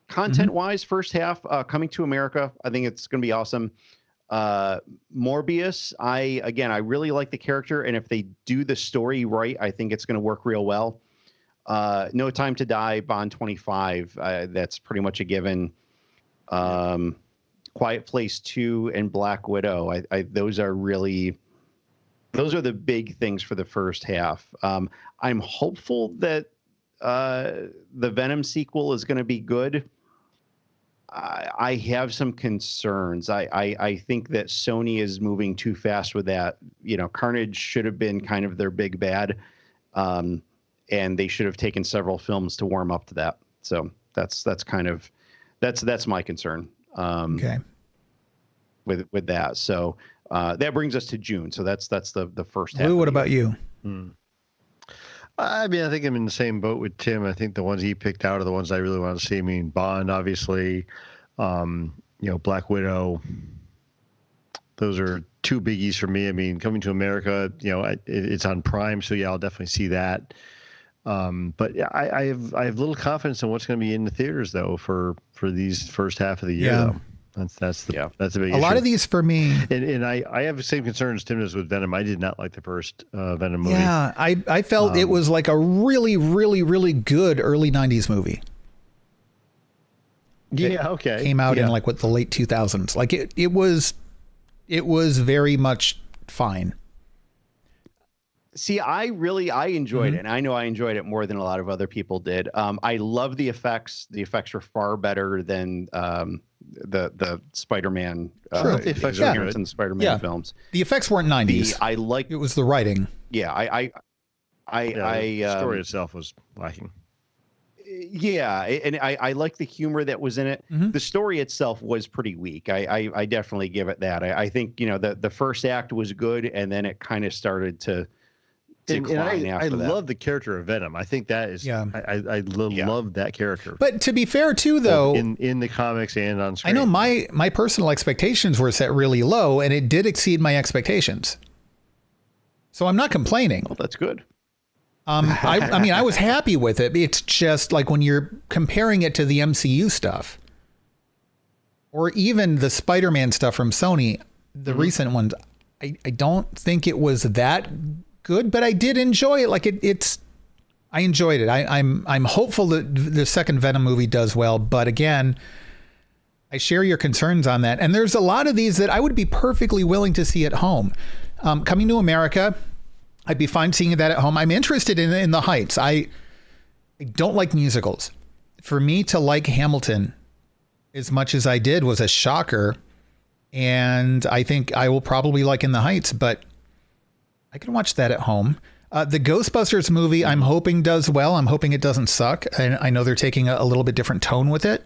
Content-wise, first half, Coming to America, I think it's going to be awesome. Morbius, I really like the character, and if they do the story right, I think it's going to work real well. No Time to Die, Bond 25, that's pretty much a given. Quiet Place 2 and Black Widow, those are the big things for the first half. I'm hopeful that the Venom sequel is going to be good. I have some concerns. I think that Sony is moving too fast with that. You know, Carnage should have been kind of their big bad, and they should have taken several films to warm up to that. So that's my concern. Okay. With that, so that brings us to June. So that's the first half. Lou, what about you? I mean, I think I'm in the same boat with Tim. I think the ones he picked out are the ones I really want to see. I mean, Bond, obviously, Black Widow. Those are two biggies for me. I mean, Coming to America, it's on Prime, so yeah, I'll definitely see that. But yeah, I have little confidence in what's going to be in the theaters though for these first half of the year. Yeah. Though. That's a big A lot of these for me. And I have the same concerns Tim does with Venom. I did not like the first Venom movie. Yeah, I felt it was like a really, really, really good early 90s movie. Yeah, okay. Came out in like the late 2000s. Like it was very much fine. See, I enjoyed it, and I know I enjoyed it more than a lot of other people did. I love the effects. The effects were far better than the Spider-Man the effects are good. in the Spider-Man films. The effects weren't 90s. It was the writing. Yeah, the story itself was lacking. Yeah, and I like the humor that was in it. Mm-hmm. The story itself was pretty weak. I definitely give it that. I think the first act was good, and then it kind of started to decline after that. I love the character of Venom. I think that is. Yeah. I love that character. But to be fair, too, though, in the comics and on screen, I know my personal expectations were set really low, and it did exceed my expectations. So I'm not complaining. Well, that's good. I mean, I was happy with it. It's just like when you're comparing it to the MCU stuff, or even the Spider-Man stuff from Sony, the recent ones, I don't think it was that good, but I did enjoy it. Like I enjoyed it. I'm hopeful that the second Venom movie does well, but again, I share your concerns on that. And there's a lot of these that I would be perfectly willing to see at home. Coming to America, I'd be fine seeing that at home. I'm interested in The Heights. I don't like musicals. For me to like Hamilton as much as I did was a shocker. And I think I will probably like In the Heights, but I can watch that at home. The Ghostbusters movie, I'm hoping does well. I'm hoping it doesn't suck. And I know they're taking a little bit different tone with it.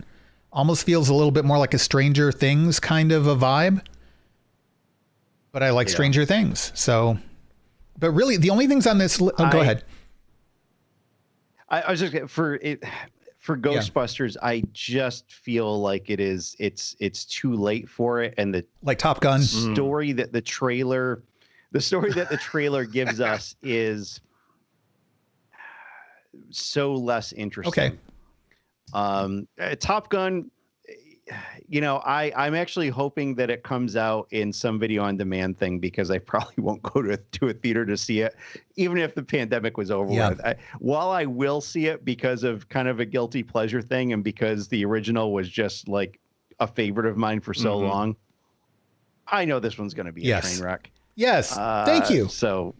Almost feels a little bit more like a Stranger Things kind of a vibe. But I like Stranger Things. So, but really the only things on this, go ahead. I was just for Ghostbusters, I just feel like it's too late for it. And like Top Gun story that the trailer gives us is so less interesting. Okay. Top Gun, I'm actually hoping that it comes out in some video on demand thing, because I probably won't go to a theater to see it, even if the pandemic was over with. While I will see it because of kind of a guilty pleasure thing, and because the original was just like a favorite of mine for so long, I know this one's going to be a train wreck. Yes. Thank you. So,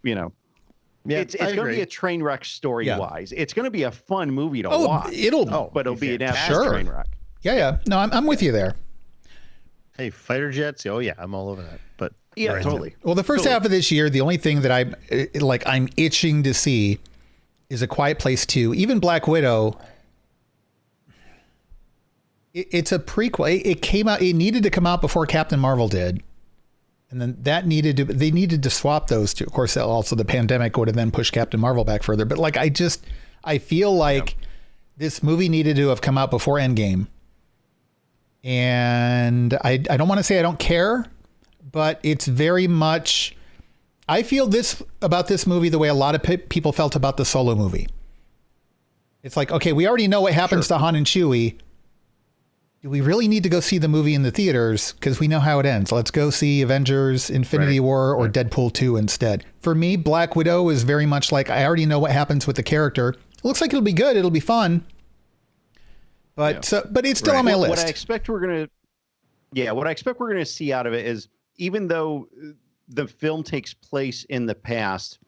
it's going to be a train wreck story-wise. It's going to be a fun movie to watch. But it'll be an absolute train wreck. Yeah. No, I'm with you there. Hey, fighter jets. Oh yeah, I'm all over that. But yeah, totally. Well, the first half of this year, the only thing that I'm itching to see is A Quiet Place 2. Even Black Widow. It's a prequel. It came out. It needed to come out before Captain Marvel did. And then they needed to swap those two. Of course, also the pandemic would have then pushed Captain Marvel back further. But like, I feel like this movie needed to have come out before Endgame. And I don't want to say I don't care, but it's very much, I feel about this movie the way a lot of people felt about the Solo movie. It's like, okay, we already know what happens to Han and Chewie. Do we really need to go see the movie in the theaters? Because we know how it ends. Let's go see Avengers Infinity War or Deadpool 2 instead. For me, Black Widow is very much like, I already know what happens with the character. It looks like it'll be good. It'll be fun. But but it's still on my list. What I expect we're gonna see out of it is, even though the film takes place in the past,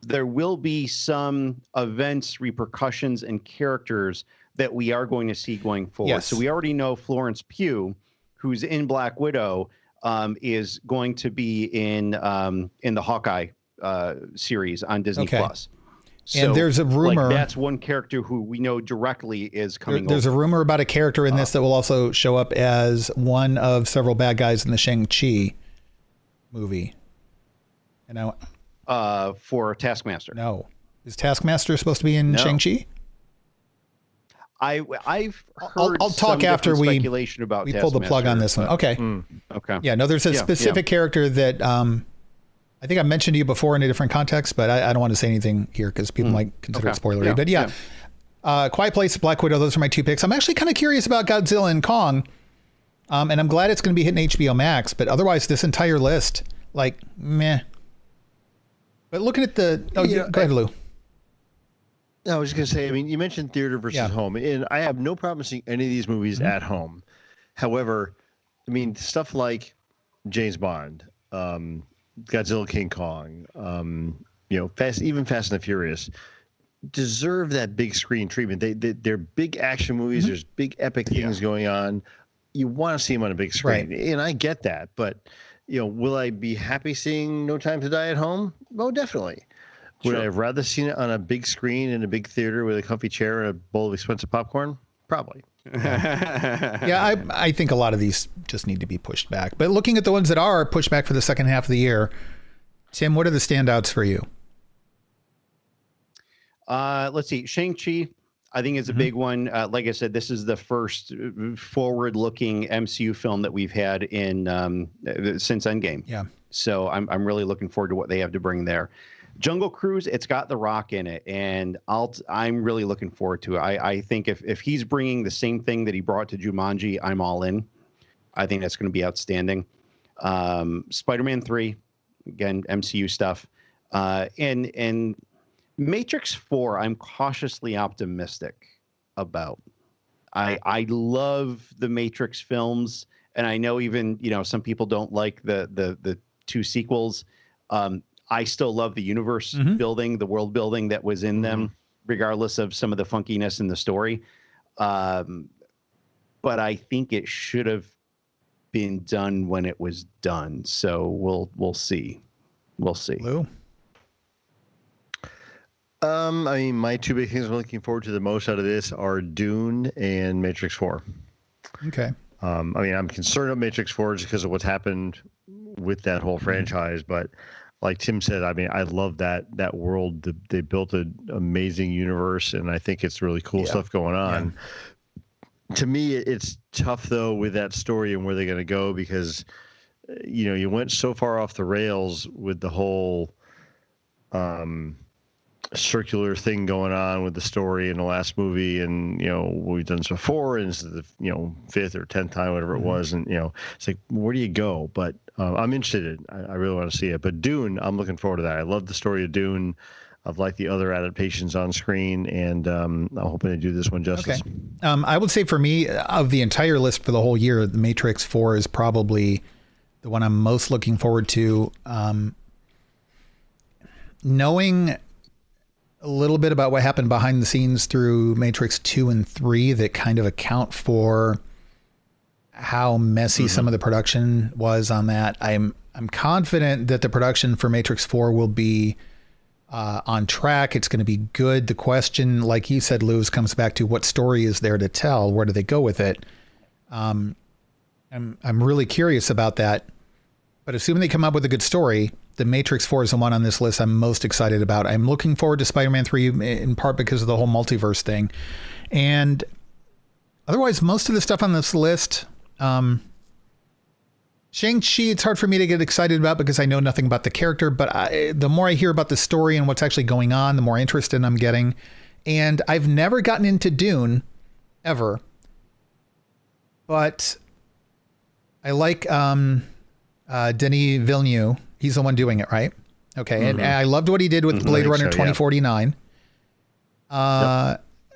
there will be some events, repercussions, and characters that we are going to see going forward. Yes. So we already know Florence Pugh, who's in Black Widow, is going to be in the Hawkeye series on Disney Plus. So, and there's a rumor that's one character who we know directly is coming. There's a rumor about a character in this that will also show up as one of several bad guys in the Shang-Chi movie. And for Taskmaster. No, is Taskmaster supposed to be in Shang-Chi? I've heard I'll talk some after different we speculation about we pull the plug on this one. Okay. Okay. Yeah. No, there's a specific character that I think I mentioned to you before in a different context, but I don't want to say anything here because people might consider it spoilery. But Quiet Place, Black Widow, those are my two picks. I'm actually kind of curious about Godzilla and Kong. And I'm glad it's going to be hitting HBO Max, but otherwise this entire list, like, meh. But looking at the, go ahead, Lou. I was just going to say, I mean, you mentioned theater versus home, and I have no problem seeing any of these movies at home. However, I mean, stuff like James Bond, Godzilla, King Kong, Fast and the Furious deserve that big screen treatment. They're big action movies. There's big epic things going on. You want to see them on a big screen, and I get that. But will I be happy seeing No Time to Die at home? Oh, definitely. Would I have rather seen it on a big screen in a big theater with a comfy chair and a bowl of expensive popcorn? Probably. I think a lot of these just need to be pushed back. But looking at the ones that are pushed back for the second half of the year, Tim, what are the standouts for you? Let's see. Shang-Chi, I think is a big one. Like I said, this is the first forward-looking MCU film that we've had in since Endgame. Yeah. So I'm really looking forward to what they have to bring there. Jungle Cruise, it's got The Rock in it, and I'm really looking forward to it. I think if he's bringing the same thing that he brought to Jumanji, I'm all in. I think that's going to be outstanding. Spider-Man 3, again, MCU stuff. And Matrix 4, I'm cautiously optimistic about. I love the Matrix films, and I know even some people don't like the two sequels. I still love the universe building, the world building that was in them, regardless of some of the funkiness in the story. But I think it should have been done when it was done. So we'll see. We'll see. Lou? I mean, my two big things I'm looking forward to the most out of this are Dune and Matrix 4. Okay. I mean, I'm concerned about Matrix 4 just because of what's happened with that whole franchise, but like Tim said, I mean, I love that world. They built an amazing universe, and I think it's really cool stuff going on. To me, it's tough, though, with that story and where they're going to go because, you went so far off the rails with the whole circular thing going on with the story in the last movie, and we've done this before, and this is the fifth or 10th time, whatever it was, and it's like, where do you go? But I'm interested. I really want to see it. But Dune, I'm looking forward to that. I love the story of Dune. I've liked the other adaptations on screen, and I'm hoping to do this one justice. Okay. I would say for me, of the entire list for the whole year, The Matrix 4 is probably the one I'm most looking forward to. Knowing a little bit about what happened behind the scenes through Matrix 2 and 3 that kind of account for how messy some of the production was on that. I'm confident that the production for Matrix 4 will be on track. It's going to be good. The question, like you said, Lewis, comes back to what story is there to tell? Where do they go with it? I'm really curious about that. But assuming they come up with a good story, The Matrix 4 is the one on this list I'm most excited about. I'm looking forward to Spider-Man 3 in part because of the whole multiverse thing. And otherwise, most of the stuff on this list, Shang-Chi, it's hard for me to get excited about because I know nothing about the character, but the more I hear about the story and what's actually going on, the more interested I'm getting. And I've never gotten into Dune, ever. But I like Denis Villeneuve. He's the one doing it, right? Okay. And I loved what he did with Blade Runner 2049.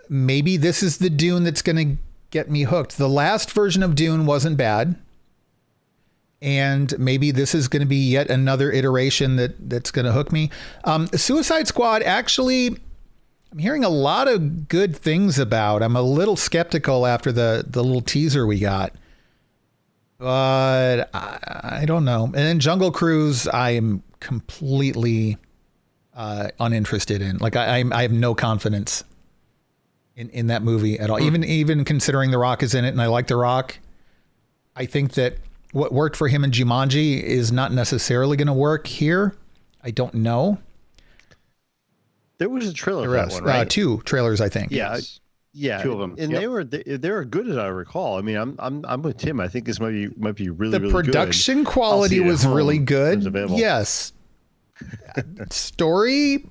Maybe this is the Dune that's going to get me hooked. The last version of Dune wasn't bad. And maybe this is going to be yet another iteration that's going to hook me. Suicide Squad, actually, I'm hearing a lot of good things about. I'm a little skeptical after the little teaser we got. But I don't know. And then Jungle Cruise, I am completely uninterested in. Like I have no confidence in that movie at all. Even considering The Rock is in it, and I like The Rock, I think that what worked for him in Jumanji is not necessarily going to work here. I don't know. There was a trailer for that one, right? 2 trailers, I think. Yeah. Yeah, two of them, and they were good as I recall. I mean, I'm with Tim. I think this might be really The really production good. quality was really good. Available. Yes. Story,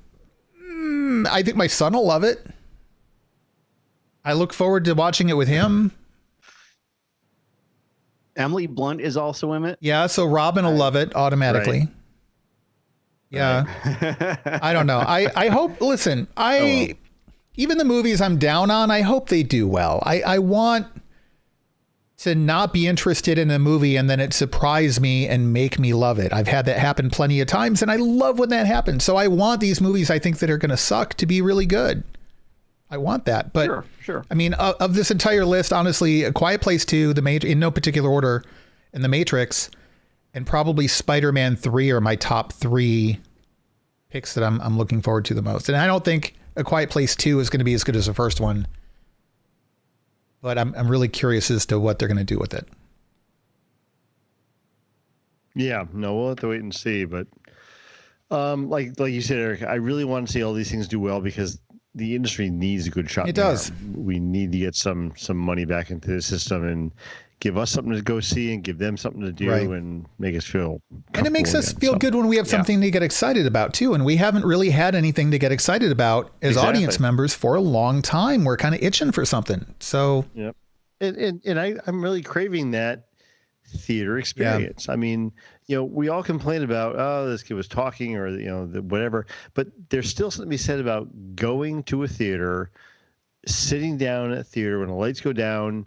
I think my son will love it. I look forward to watching it with him. Emily Blunt is also in it. Yeah, so Robin will love it automatically. Right. Yeah. I don't know. I hope, listen, even the movies I'm down on, I hope they do well. I want to not be interested in a movie and then it surprise me and make me love it. I've had that happen plenty of times and I love when that happens. So I want these movies I think that are going to suck to be really good. I want that. But sure. I mean, of this entire list, honestly, A Quiet Place 2, in no particular order, and The Matrix, and probably Spider-Man 3 are my top 3 picks that I'm looking forward to the most. And I don't think A Quiet Place 2 is going to be as good as the first one, but I'm really curious as to what they're going to do with it. Yeah, no, we'll have to wait and see. But like you said, Eric, I really want to see all these things do well because the industry needs a good shot. It does. We need to get some money back into the system and give us something to go see and give them something to do and make us feel. And it makes us feel good when we have something to get excited about too. And we haven't really had anything to get excited about as audience members for a long time. We're kind of itching for something. So, yep. And I'm really craving that theater experience. Yeah. I mean, we all complain about, this kid was talking or, whatever, but there's still something to be said about going to a theater, sitting down at a theater when the lights go down,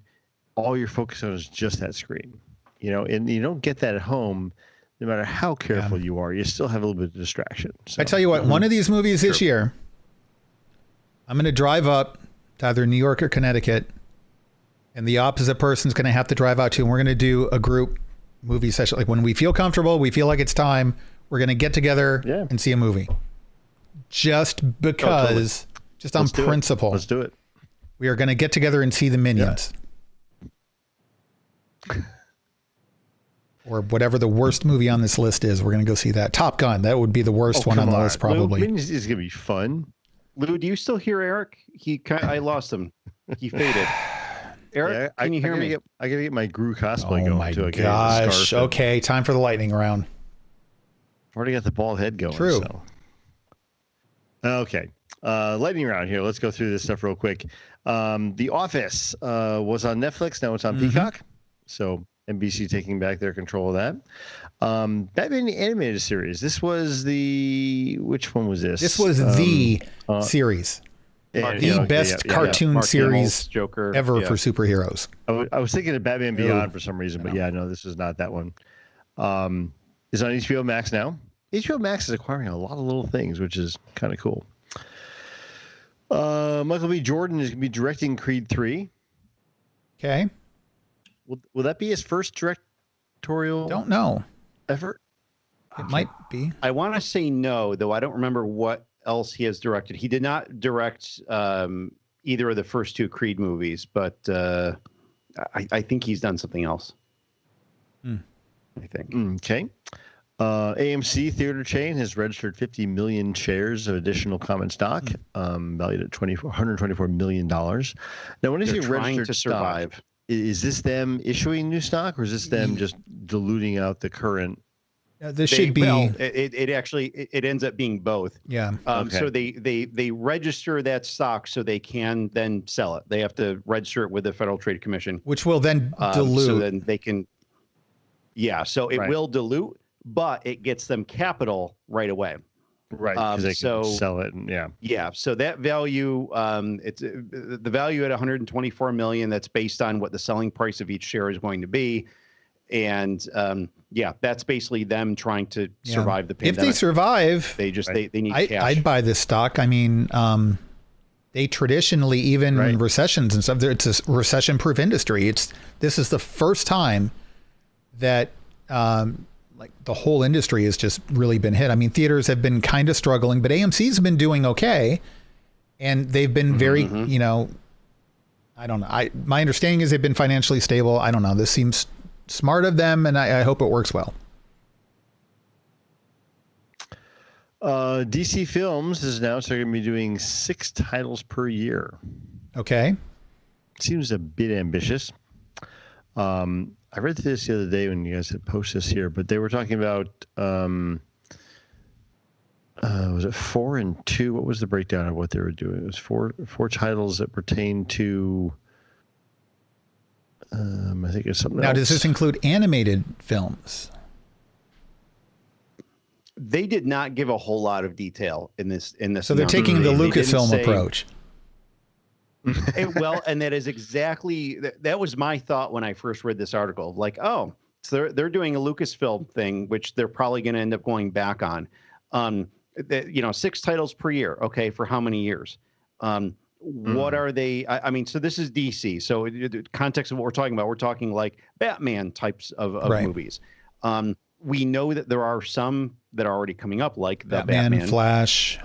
all you're focused on is just that screen, and you don't get that at home. No matter how careful you are, you still have a little bit of distraction. So. I tell you what, one of these movies this year, I'm going to drive up to either New York or Connecticut, and the opposite person's going to have to drive out too. And we're going to do a group movie session. Like when we feel comfortable, we feel like it's time, we're going to get together and see a movie. Just because, just on principle. Let's do it. We are going to get together and see the Minions. Or whatever the worst movie on this list is. We're going to go see that. Top Gun. That would be the worst one on the list, probably. Minions is going to be fun. Lou, do you still hear Eric? I lost him. He faded. Eric, can you hear me? I got to get my Gru cosplay going. Oh my gosh. Okay, time for the lightning round. I've already got the bald head going. True. So. Okay. Lightning round here. Let's go through this stuff real quick. The Office was on Netflix. Now it's on Peacock. So NBC taking back their control of that. Batman the Animated Series. This was which one was this? This was the series. The best cartoon series Joker, ever for superheroes. I was thinking of Batman Beyond for some reason, but no, this is not that one. It's on HBO Max now. HBO Max is acquiring a lot of little things, which is kind of cool. Michael B. Jordan is going to be directing Creed 3. Okay. Will that be his first directorial? Don't know. Effort? It might be. I want to say no, though I don't remember what else he has directed. He did not direct either of the first 2 Creed movies, but I think he's done something else. I think. Okay. AMC theater chain has registered 50 million shares of additional common stock, valued at $124 million. Now, when is he registered to survive? Stock, is this them issuing new stock, or is this them just diluting out the current? This should be. Well, it actually ends up being both. Yeah. Okay. So they register that stock so they can then sell it. They have to register it with the Federal Trade Commission, which will then dilute. So then they can. Yeah. So it will dilute, but it gets them capital right away. Right. Because they can sell it. And, Yeah. So that value, it's the value at 124 million. That's based on what the selling price of each share is going to be. And that's basically them trying to survive the pandemic. If they survive, they need cash. I'd buy this stock. I mean, they traditionally, even in recessions and stuff, it's a recession-proof industry. This is the first time that the whole industry has just really been hit. I mean, theaters have been kind of struggling, but AMC's been doing okay, and they've been very, I don't know. My understanding is they've been financially stable. I don't know. This seems smart of them, and I hope it works well. DC Films is now going to be doing 6 titles per year. Okay. Seems a bit ambitious. I read this the other day when you guys had posted this here, but they were talking about was it 4 and 2? What was the breakdown of what they were doing? It was four titles that pertain to. I think it's something. Now, else. does this include animated films? They did not give a whole lot of detail in this. So they're taking the Lucasfilm approach. Well, and that is exactly that was my thought when I first read this article. Like, oh, so they're doing a Lucasfilm thing, which they're probably going to end up going back on. 6 titles per year. Okay, for how many years? What are they? I mean, so this is DC. So the context of what we're talking like Batman types of right. movies. We know that there are some that are already coming up, like the Batman, Flash.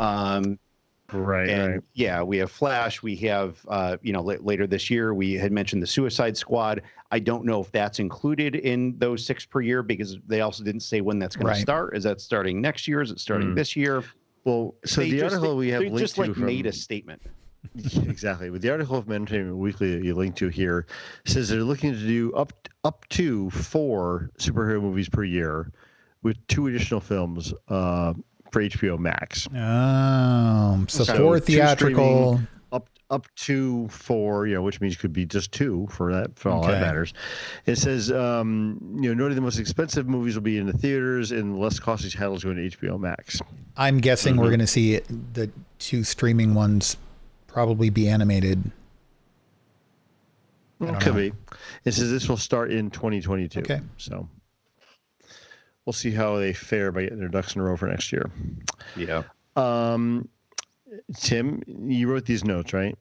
Right. Yeah, we have Flash. We have, later this year, we had mentioned the Suicide Squad. I don't know if that's included in those 6 per year because they also didn't say when that's going to start. Is that starting next year? Is it starting this year? Well, so the article we have linked just to made a statement. Exactly. With the article of Entertainment Weekly that you link to here says they're looking to do up to 4 superhero movies per year with 2 additional films for HBO Max. Oh, so 4 theatrical. Up to 4, which means could be just 2 for all that matters. It says, noting the most expensive movies will be in the theaters and less costly titles going to HBO Max. I'm guessing we're going to see the 2 streaming ones probably be animated. Could be. It says this will start in 2022. Okay. So we'll see how they fare by getting their ducks in a row for next year. Yeah. Tim, you wrote these notes, right?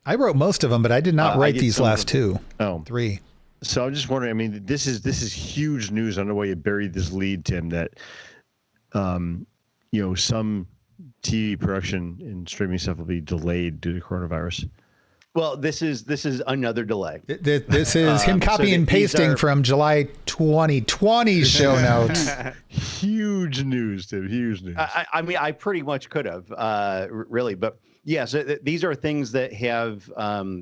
I wrote most of them, but I did not write these last 2. Oh, 3. So I'm just wondering. I mean, this is huge news. I don't know why you buried this lead, Tim. That, some TV production and streaming stuff will be delayed due to coronavirus. Well, this is another delay. This is him copy and pasting from July 2020 show notes. Huge news, Tim. Huge news. I mean, I pretty much could have, really, but yeah. So these are things that have,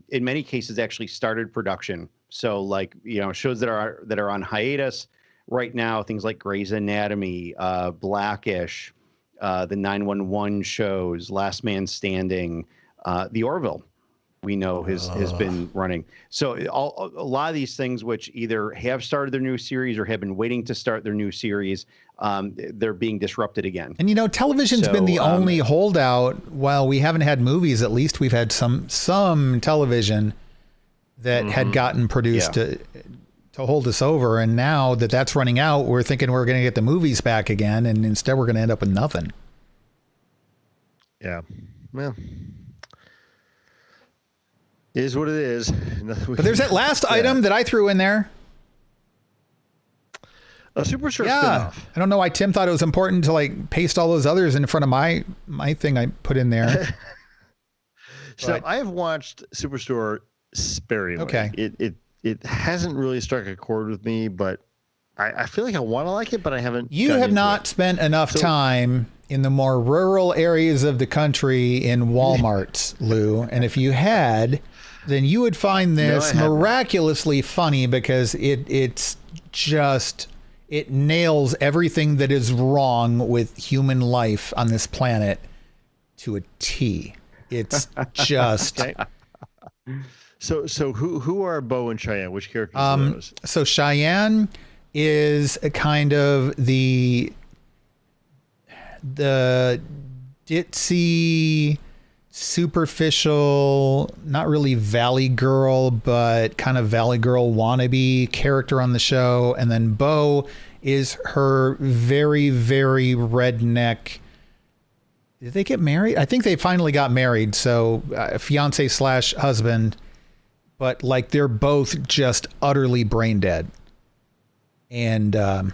in many cases, actually started production. So, like shows that are on hiatus right now, things like Grey's Anatomy, Blackish, the 911 shows, Last Man Standing, The Orville. We know has been running. So a lot of these things, which either have started their new series or have been waiting to start their new series, they're being disrupted again. And television's been the only holdout. While we haven't had movies, at least we've had some television that had gotten produced to hold us over. And now that that's running out, we're thinking we're going to get the movies back again, and instead we're going to end up with nothing. Yeah. Well. It is what it is. But there's that last item that I threw in there. A Superstore spinoff. I don't know why Tim thought it was important to paste all those others in front of my thing I put in there. So I have watched Superstore sparingly. Okay. It hasn't really struck a chord with me, but I feel like I want to like it, but I haven't. You have not spent enough time in the more rural areas of the country in Walmarts, Lou. And if you had, then you would find this miraculously funny because it nails everything that is wrong with human life on this planet to a T. It's just. Okay. So who are Bo and Cheyenne? Which characters are those? So Cheyenne is a kind of the ditzy, superficial, not really Valley Girl, but kind of Valley Girl wannabe character on the show. And then Bo is her very, very redneck. Did they get married? I think they finally got married. So fiance / husband, but they're both just utterly brain dead. And I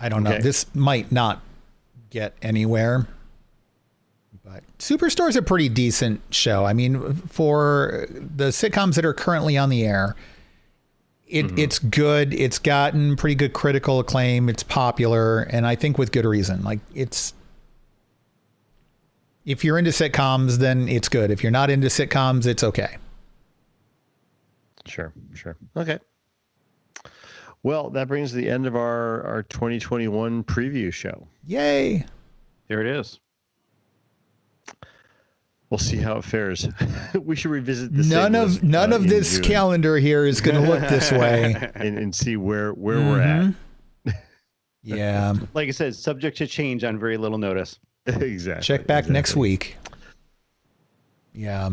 don't know. This might not get anywhere, but Superstore is a pretty decent show. I mean, for the sitcoms that are currently on the air, it's good. It's gotten pretty good critical acclaim. It's popular, and I think with good reason. If you're into sitcoms, then it's good. If you're not into sitcoms, it's okay. Sure. Okay. Well, that brings the end of our 2021 preview show. Yay. There it is. We'll see how it fares. We should revisit this. None of this June. Calendar here is going to look this way. and see where we're at. Yeah. Like I said, subject to change on very little notice. Exactly. Check back next week. Yeah.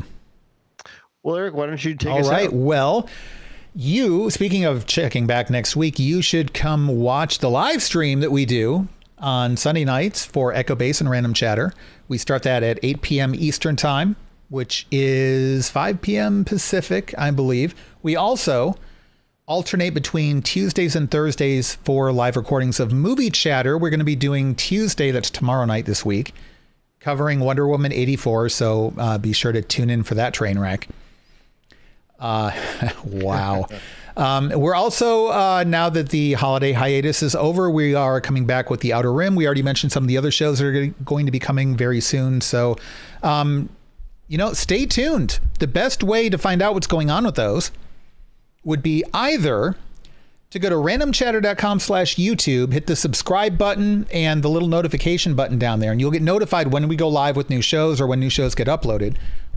Well, Eric, why don't you take us out? All right. Well, speaking of checking back next week, you should come watch the live stream that we do on Sunday nights for Echo Base and Random Chatter. We start that at 8 p.m. Eastern Time, which is 5 p.m. Pacific, I believe. We also alternate between Tuesdays and Thursdays for live recordings of Movie Chatter. We're going to be doing Tuesday, that's tomorrow night this week, covering Wonder Woman 84. So be sure to tune in for that train wreck. Wow. We're also, now that the holiday hiatus is over, we are coming back with The Outer Rim. We already mentioned some of the other shows that are going to be coming very soon. So, stay tuned. The best way to find out what's going on with those would be either to go to randomchatter.com/YouTube, hit the subscribe button and the little notification button down there, and you'll get notified when we go live with new shows or when new shows get uploaded.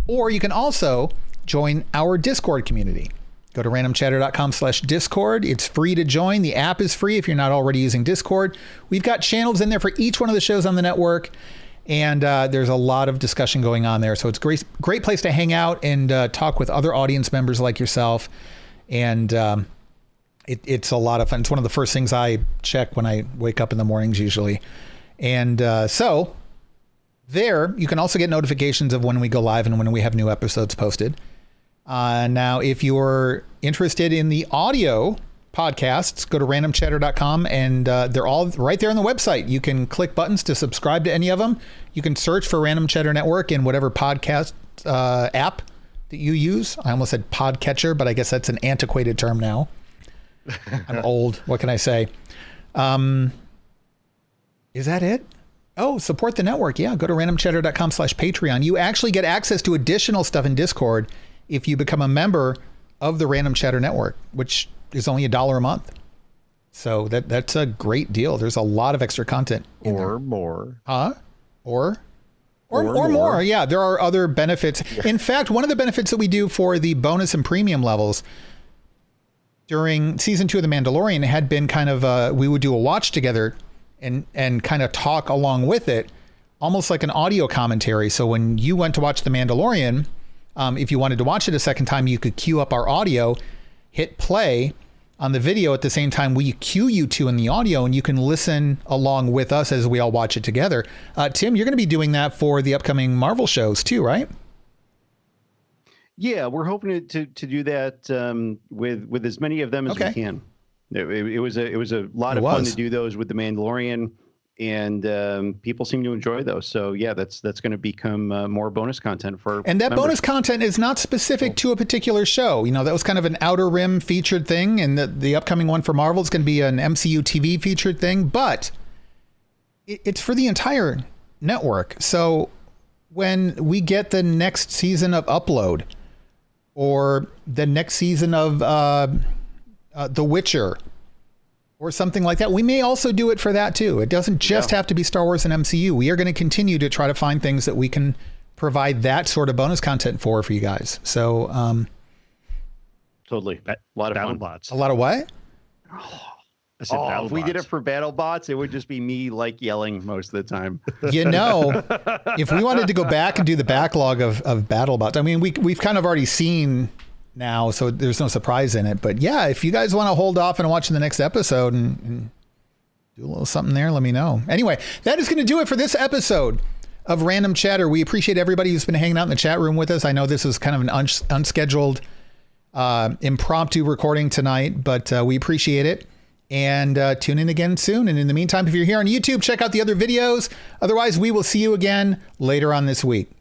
Or you can also join our Discord community. Go to randomchatter.com/Discord. It's free to join. The app is free if you're not already using Discord. We've got channels in there for each one of the shows on the network, and there's a lot of discussion going on there. So it's a great place to hang out and talk with other audience members like yourself. And it's a lot of fun. It's one of the first things I check when I wake up in the mornings usually. And so there, you can also get notifications of when we go live and when we have new episodes posted. Now, if you're interested in the audio podcasts, go to randomchatter.com and they're all right there on the website. You can click buttons to subscribe to any of them. You can search for Random Chatter Network in whatever podcast app that you use. I almost said podcatcher, but I guess that's an antiquated term now. I'm old. What can I say? Is that it? Oh, support the network. Yeah, go to randomchatter.com/Patreon. You actually get access to additional stuff in Discord if you become a member of the Random Chatter Network, which is only $1 a month. So that's a great deal. There's a lot of extra content in there. More. Or more. Yeah, there are other benefits. Yeah. In fact, one of the benefits that we do for the bonus and premium levels during season 2 of The Mandalorian had been kind of we would do a watch together and kind of talk along with it, almost like an audio commentary. So when you went to watch The Mandalorian, if you wanted to watch it a second time, you could queue up our audio, hit play on the video at the same time we cue you to in the audio, and you can listen along with us as we all watch it together. Tim, you're going to be doing that for the upcoming Marvel shows too, right? Yeah, we're hoping to do that with as many of them as we can. It was a lot of fun to do those with The Mandalorian, and people seem to enjoy those. So yeah, that's going to become more bonus content for. And that members. Bonus content is not specific to a particular show. You know, that was kind of an Outer Rim featured thing, and the upcoming one for Marvel is going to be an MCU TV featured thing. But it's for the entire network. So when we get the next season of Upload, or the next season of The Witcher, or something like that, we may also do it for that too. It doesn't just have to be Star Wars and MCU. We are going to continue to try to find things that we can provide that sort of bonus content for you guys. So, totally. A lot of battle fun. bots. A lot of what? If we did it for battle bots, it would just be me like yelling most of the time. You know, if we wanted to go back and do the backlog of battle bots, I mean, we've kind of already seen now, so there's no surprise in it. But yeah, if you guys want to hold off and watch the next episode and do a little something there, let me know. Anyway, that is going to do it for this episode of Random Chatter. We appreciate everybody who's been hanging out in the chat room with us. I know this is kind of an unscheduled, impromptu recording tonight, but we appreciate it. And tune in again soon. And in the meantime, if you're here on YouTube, check out the other videos. Otherwise, we will see you again later on this week.